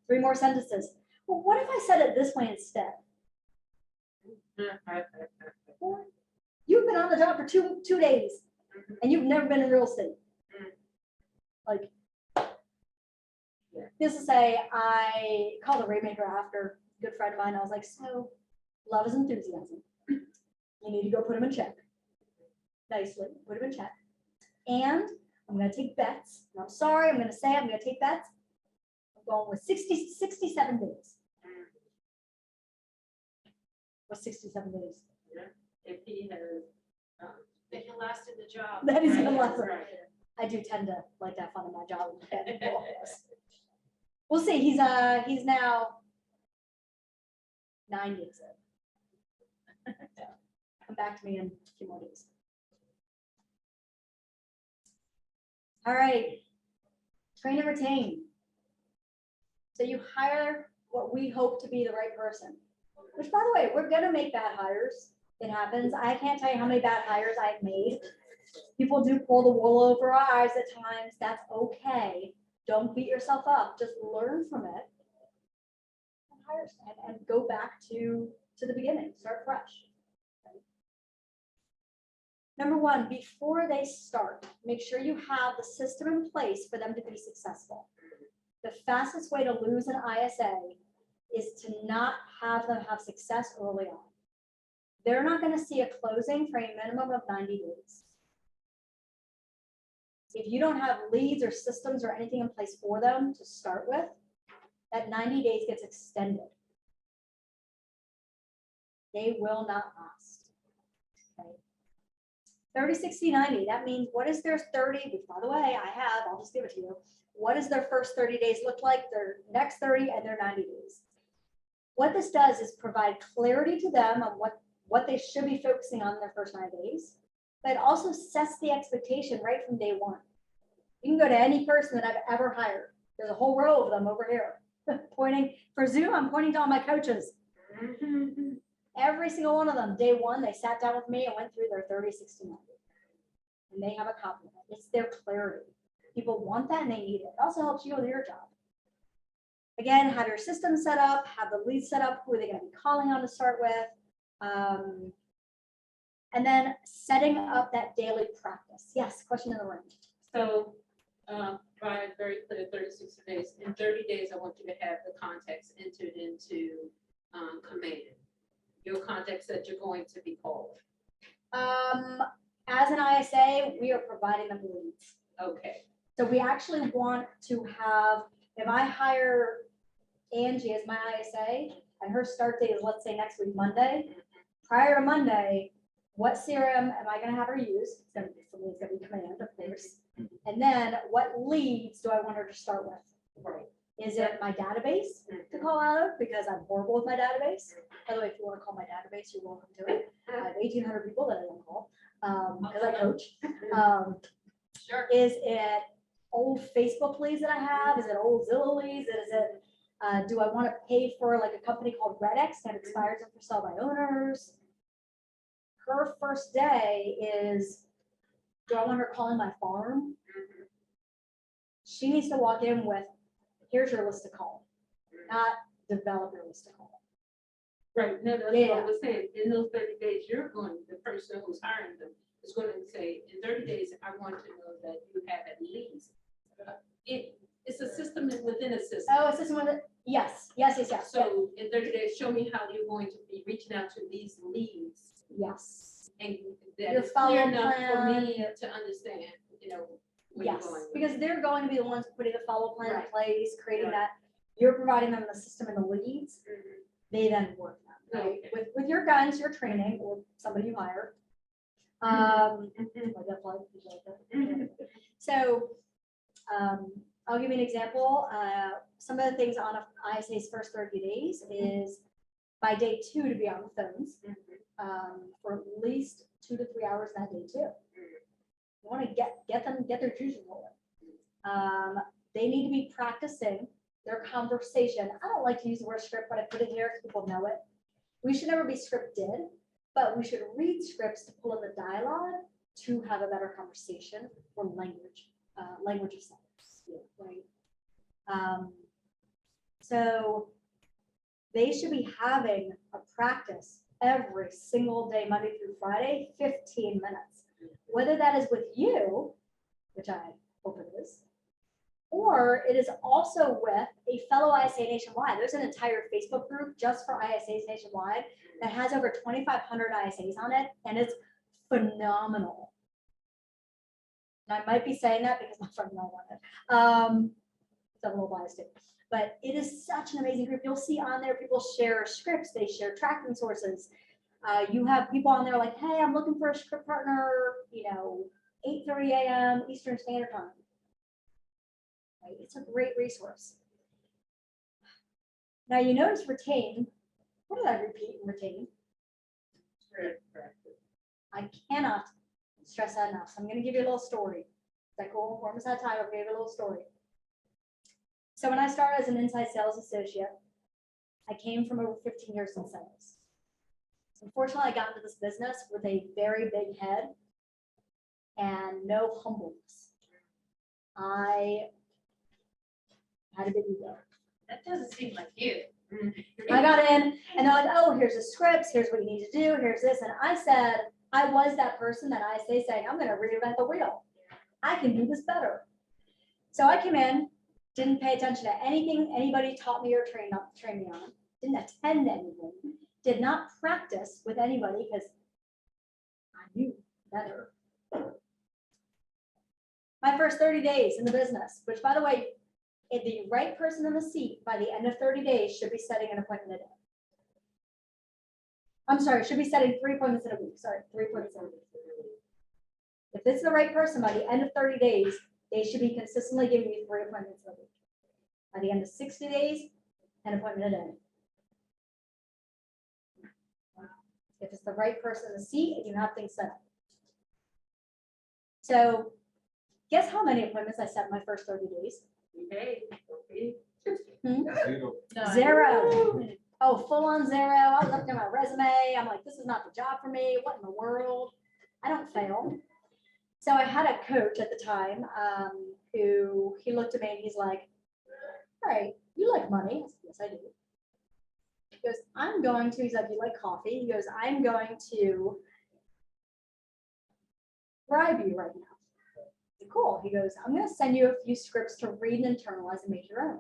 3 more sentences. Well, what if I said it this way instead? Or, you've been on the job for two days and you've never been in real estate. Like, this is I called a Rainmaker after a good friend of mine. I was like, so love is enthusiasm. You need to go put him in check. Nicely, put him in check. And I'm going to take bets. And I'm sorry, I'm going to say I'm going to take bets. I'm going with 67 days. What's 67 days? If he has, That he'll last in the job. That is Right, the lesson. right. I do tend to like to have fun in my job. We'll see. He's now 9 days in. Come back to me in a few more days. All right. Train and retain. So you hire what we hope to be the right person. Which, by the way, we're gonna make bad hires. It happens. I can't tell you how many bad hires I've made. People do pull the wool over our eyes at times. That's okay. Don't beat yourself up. Just learn from it and hire and go back to the beginning. Start fresh. Number 1, before they start, make sure you have the system in place for them to be successful. The fastest way to lose an ISA is to not have them have success early on. They're not going to see a closing for a minimum of 90 days. If you don't have leads or systems or anything in place for them to start with, that 90 days gets extended. They will not last. Okay. 30, 60, 90. That means what is their 30? Which, by the way, I'll just give it to you. What does their first 30 days look like? Their next 30 and their 90 days. What this does is provide clarity to them on what they should be focusing on in their first 9 days, but it also sets the expectation right from day 1. You can go to any person that I've ever hired. There's a whole row of them over here. Pointing for Zoom, I'm pointing to all my coaches. Every single one of them, day 1, they sat down with me and went through their 30, 60, 90. And they have a copy of it. It's their clarity. People want that and they need it. It also helps you with your job. again, have your system set up, have the leads set up, who are they gonna be calling on to start with? And then setting up that daily practice. Yes, question in the room. So, Brian, very clear, 36 days. In 30 days, I want you to have the contacts entered into command. Your contacts that you're going to be called. As an ISA, we are providing them leads. Okay. So we actually want to have, if I hire Angie as my ISA and her start date is, let's say, next week, Monday, prior to Monday, what CRM am I gonna have her use? It's gonna be, for me, it's gonna be Command, of course. And then what leads do I want her to start with? Right. Is it my database to call out of? Because I'm horrible with my database. By the way, if you wanna call my database, you're welcome to it. I have 1,800 people that I don't call, because I coach. Sure. Is it old Facebook leads that I have? Is it old Zillow leads? Is it, do I want to pay for like a company called Redex that expires and for sale by owners? Her first day is, do I want her calling my farm? She needs to walk in with, here's your list to call, not develop your list to call. Right, no, that's what Yeah. I was saying, in those 30 days, you're going, the person who's hiring them is going to say, in 30 days, I want to know that you have at least. It's a system within a system. Oh, is this one that, yes. So in 30 days, show me how you're going to be reaching out to these leads. Yes, And that Your is clear follow-up enough for plan. me to understand, you know, where you're yes, going. with because it. they're going to be the ones putting the follow plan in Right. place, creating Right. that. You're providing them the system and the leads. Mhm. They then work them, right? Okay. With your guidance, your training, or somebody you hire. Like that plug, did you like that? So, I'll give you an example. Some of the things on a ISA's first 30 days is by day 2 to be on the phones, for at least 2 to 3 hours that day too. You want to get their juices rolling. They need to be practicing their conversation. I don't like to use the word script, but I put it here so people know it. We should never be scripted, but we should read scripts to pull in the dialogue to have a better conversation or language of sense, right? So they should be having a practice every single day, Monday through Friday, 15 minutes. Whether that is with you, which I hope it is, or it is also with a fellow ISA nationwide. There's an entire Facebook group just for ISAs nationwide that has over 2,500 ISAs on it, and it's phenomenal. And I might be saying that because my friend and I want it. I'm a little biased too. But it is such an amazing group. You'll see on there, people share scripts, they share tracking sources. You have people on there like, hey, I'm looking for a script partner, 8:30 a.m. Eastern Standard Time. Right? It's a great resource. Now you notice retain. What did I repeat and retain? I cannot stress that enough. So I'm going to give you a little story. Is that cool? We're almost out of time. I'll give you a little story. So when I started as an inside sales associate, I came from over 15 years in sales. Unfortunately, I got into this business with a very big head and no humbleness. I had a big ego. That doesn't seem like you. I got in and they're like, oh, here's the scripts, here's what you need to do, here's this. And I said, I was that person that I say saying, I'm going to reinvent the wheel. I can do this better. So I came in, didn't pay attention to anything anybody taught me or trained me on, didn't attend anything, did not practice with anybody because I knew better. My first 30 days in the business, which by the way, if the right person in the seat by the end of 30 days should be setting an appointment a day. I'm sorry, should be setting 3 appointments in a week. Sorry, 3 appointments in a week. If it's the right person by the end of 30 days, they should be consistently giving you 3 appointments in a week. By the end of 60 days, an appointment a day. If it's the right person in the seat and you have things set up. So guess how many appointments I set in my first 30 days? Okay. Zero. Zero. Oh, full on zero. I was looking at my resume. I'm like, this is not the job for me. What in the world? I don't fail. So I had a coach at the time who he looked at me and he's like, all right, you like money? I said, yes, I do. He goes, I'm going to, he's like, you like coffee? He goes, I'm going to bribe you right now. I said, cool. He goes, I'm going to send you a few scripts to read and internalize and make your own.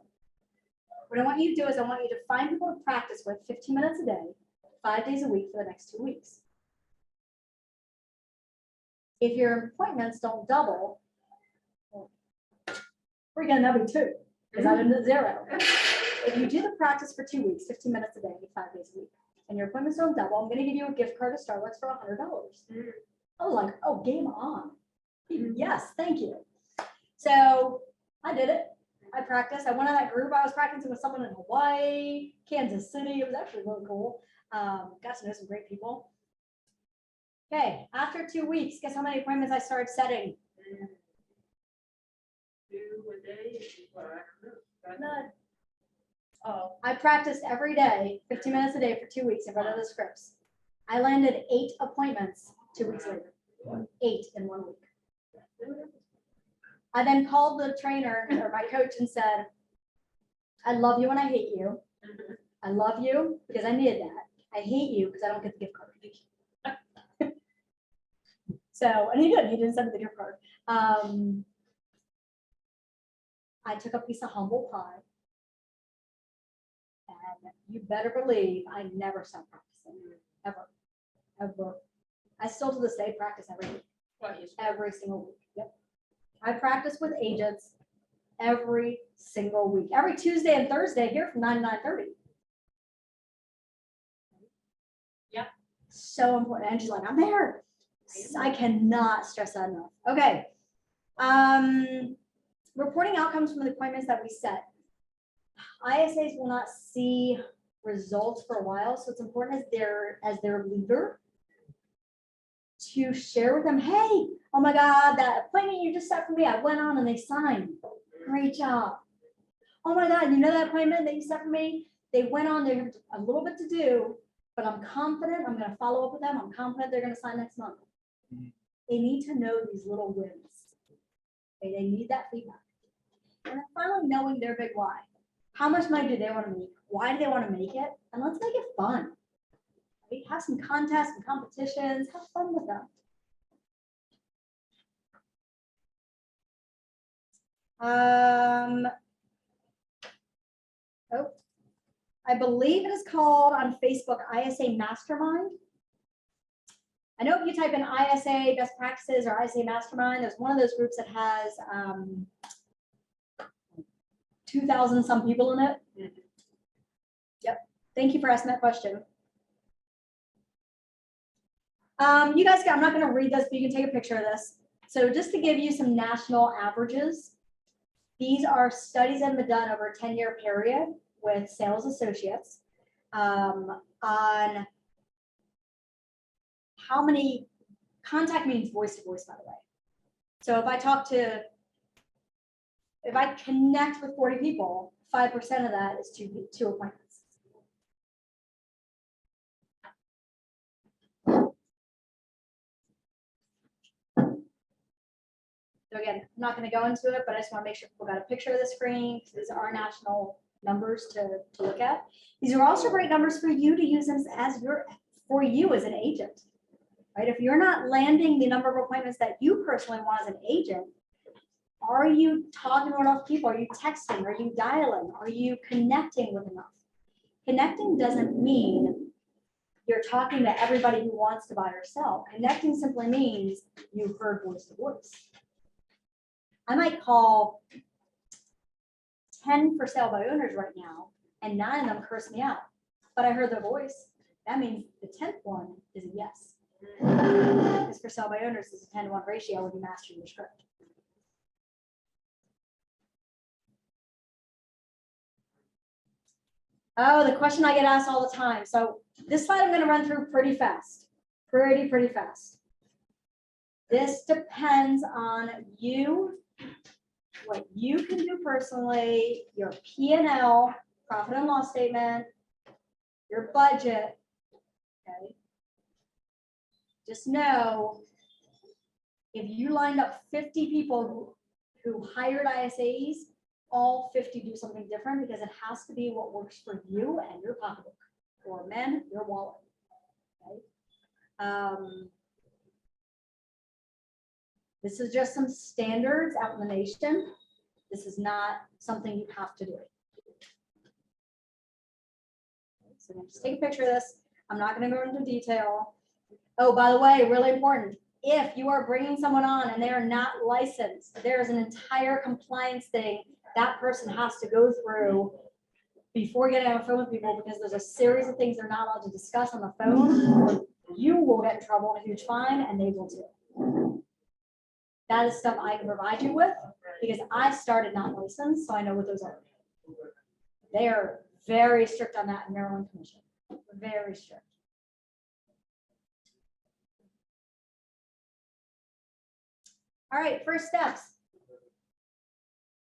What I want you to do is I want you to find people to practice with 15 minutes a day, 5 days a week for the next 2 weeks. If your appointments don't double, well, we're gonna number 2 because I did 0. If you do the practice for 2 weeks, 15 minutes a day, 5 days a week, and your appointments don't double, I'm gonna give you a gift card to Starbucks for $100. I was like, oh, game on. Yes, thank you. So I did it. I practiced. I went on that group. I was practicing with someone in Hawaii, Kansas City. It was actually really cool. Got to know some great people. Okay, after 2 weeks, guess how many appointments I started setting? 2 a day, well, I don't know. None. Oh, I practiced every day, 15 minutes a day for 2 weeks in front of the scripts. I landed 8 appointments 2 weeks later. 8 in 1 week. I then called the trainer or my coach and said, I love you and I hate you. I love you because I needed that. I hate you because I don't get the gift card. So, and he didn't send me the gift card. I took a piece of humble pie. And you better believe I never stopped practicing, ever, ever. I still to this day practice every week, every single week. Yep. I practice with agents every single week, every Tuesday and Thursday here from 9 to 9:30. Yep. So important. And she's like, I'm there. I cannot stress that enough. Okay. Reporting outcomes from the appointments that we set. ISAs will not see results for a while, so it's important as their leader to share with them, hey, oh my God, that appointment you just set for me, I went on and they signed. Great job. Oh my God, you know that appointment that you set for me? They went on, they have a little bit to do, but I'm confident I'm going to follow up with them. I'm confident they're going to sign next month. They need to know these little wins. Okay, they need that feedback. And then finally, knowing their big why. How much money do they want to make? Why do they want to make it? And let's make it fun. Right? Have some contests and competitions. Have fun with them. Oh, I believe it is called on Facebook ISA Mastermind. I know if you type in ISA best practices or ISA Mastermind, there's one of those groups that has 2,000 some people in it. Yep. Thank you for asking that question. You guys, I'm not going to read this, but you can take a picture of this. So just to give you some national averages, these are studies that have been done over a 10-year period with sales associates on how many contact means voice to voice, by the way. So if I connect with 40 people, 5% of that is two appointments. So again, I'm not going to go into it, but I just want to make sure people got a picture of the screen. These are our national numbers to look at. These are also great numbers for you to use them for you as an agent, right? If you're not landing the number of appointments that you personally want as an agent, are you talking to enough people? Are you texting? Are you dialing? Are you connecting with enough? Connecting doesn't mean you're talking to everybody who wants to buy or sell. Connecting simply means you've heard voice to voice. I might call 10 for sale by owners right now, and 9 of them curse me out, but I heard their voice. That means the 10th one is a yes. Because for sale by owners is a 10-to-1 ratio when you master your script. Oh, the question I get asked all the time. So this slide I'm going to run through pretty fast. Pretty fast. This depends on you, what you can do personally, your P&L, profit and loss statement, your budget. Okay. Just know if you lined up 50 people who hired ISAs, all 50 do something different because it has to be what works for you and your pocketbook, or men, your wallet. Okay? This is just some standards out in the nation. This is not something you have to do. So just take a picture of this. I'm not going to go into detail. Oh, by the way, really important. If you are bringing someone on and they are not licensed, there is an entire compliance thing that person has to go through before getting on the phone with people, because there's a series of things they're not allowed to discuss on the phone. You will get in trouble and a huge fine, and they will too. That is stuff I can provide you with because I started not licensed, so I know what those are. They are very strict on that in Maryland Commission. Very strict. All right, first steps.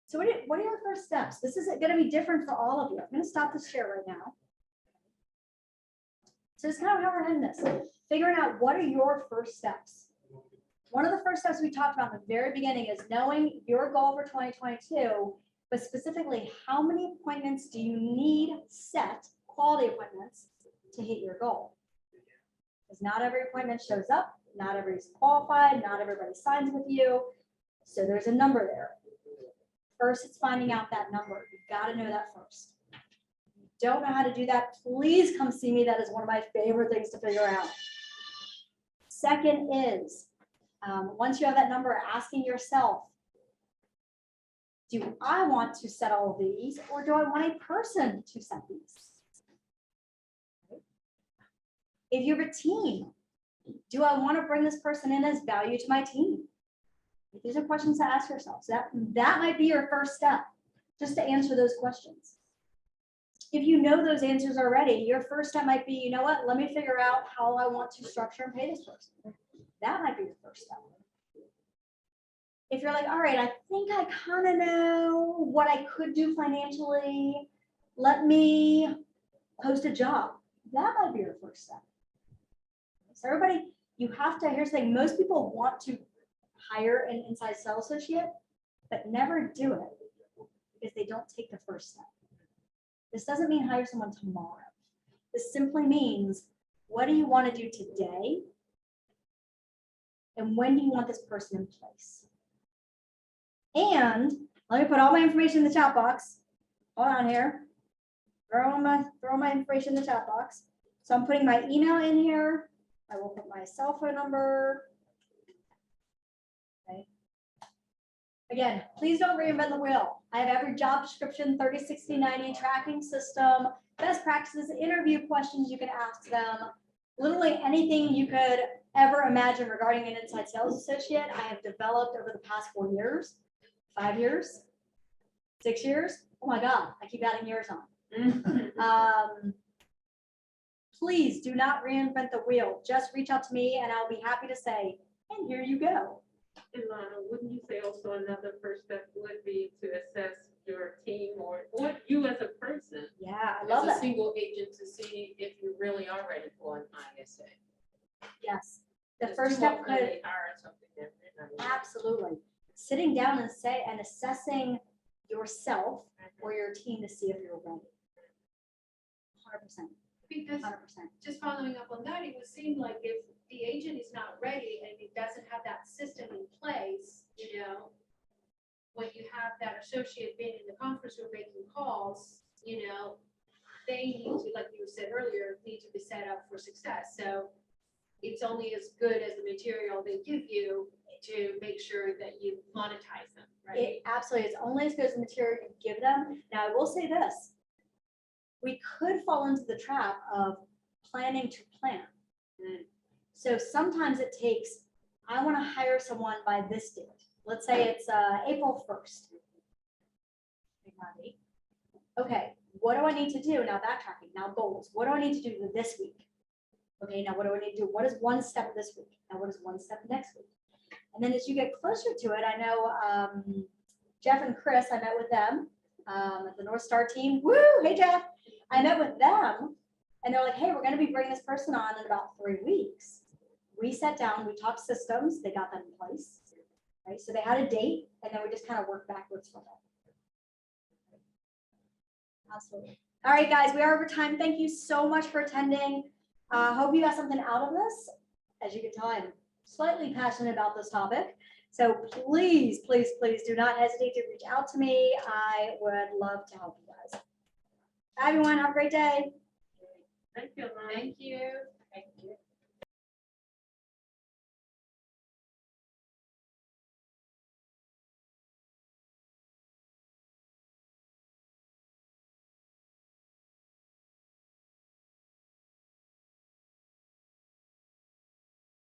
So what are your first steps? This is going to be different for all of you. I'm going to stop this share right now. So it's kind of how we're heading this. Figuring out what are your first steps. One of the first steps we talked about in the very beginning is knowing your goal for 2022, but specifically how many appointments do you need set, quality appointments, to hit your goal? Because not every appointment shows up, not everybody's qualified, not everybody signs with you. So there's a number there. First, it's finding out that number. You've got to know that first. If you don't know how to do that, please come see me. That is one of my favorite things to figure out. Second is, once you have that number, asking yourself, do I want to set all of these, or do I want a person to set these? If you have a team, do I want to bring this person in as value to my team? These are questions to ask yourself. So that might be your first step, just to answer those questions. If you know those answers already, your first step might be, you know what, let me figure out how I want to structure and pay this person. That might be your first step. If you're like, all right, I think I kind of know what I could do financially, let me post a job. That might be your first step. So everybody, you have to, here's the thing, most people want to hire an inside sales associate, but never do it because they don't take the first step. This doesn't mean hire someone tomorrow. This simply means, what do you want to do today? And when do you want this person in place? And let me put all my information in the chat box. Hold on here. Throw my information in the chat box. So I'm putting my email in here. I will put my cell phone number. Okay. Again, please don't reinvent the wheel. I have every job description, 30, 60, 90 tracking system, best practices, interview questions you can ask them. Literally anything you could ever imagine regarding an inside sales associate, I have developed over the past 4 years, 5 years, 6 years. Oh my God, I keep adding years on. Please do not reinvent the wheel. Just reach out to me and I'll be happy to say, and here you go. And Lana, wouldn't you say also another first step would be to assess your team or you as a person? Yeah, I love As a that. single agent to see if you really are ready for an ISA. Yes. The Because first you step won't could, really hire something different. I mean, absolutely. Sitting down and assessing yourself or your team to see if you're ready. 100%. Because 100%. just following up on that, it would seem like if the agent is not ready and it doesn't have that system in place, you know, when you have that associate being in the conference room making calls, you know, they need to, like you said earlier, need to be set up for success. So it's only as good as the material they give you to make sure that you monetize them, right? It absolutely, it's only as good as the material you give them. Now, I will say this. We could fall into the trap of planning to plan. So sometimes it takes, I want to hire someone by this date. Let's say it's April 1st. Okay, what do I need to do? Now backtracking, now goals. What do I need to do this week? Okay, now what do I need to do? What is one step this week? Now what is one step next week? And then as you get closer to it, I know Jeff and Chris, I met with them at the North Star team. Woo, hey Jeff. I met with them and they're like, hey, we're going to be bringing this person on in about 3 weeks. We sat down, we talked systems, they got that in place, right? So they had a date and then we just kind of worked backwards from it. Absolutely. All right, guys, we are over time. Thank you so much for attending. Hope you got something out of this. As you can tell, I'm slightly passionate about this topic. So please, please, please do not hesitate to reach out to me. I would love to help you guys. Bye, everyone. Have a great day. Thank you, Lonnie. Thank you. Thank you.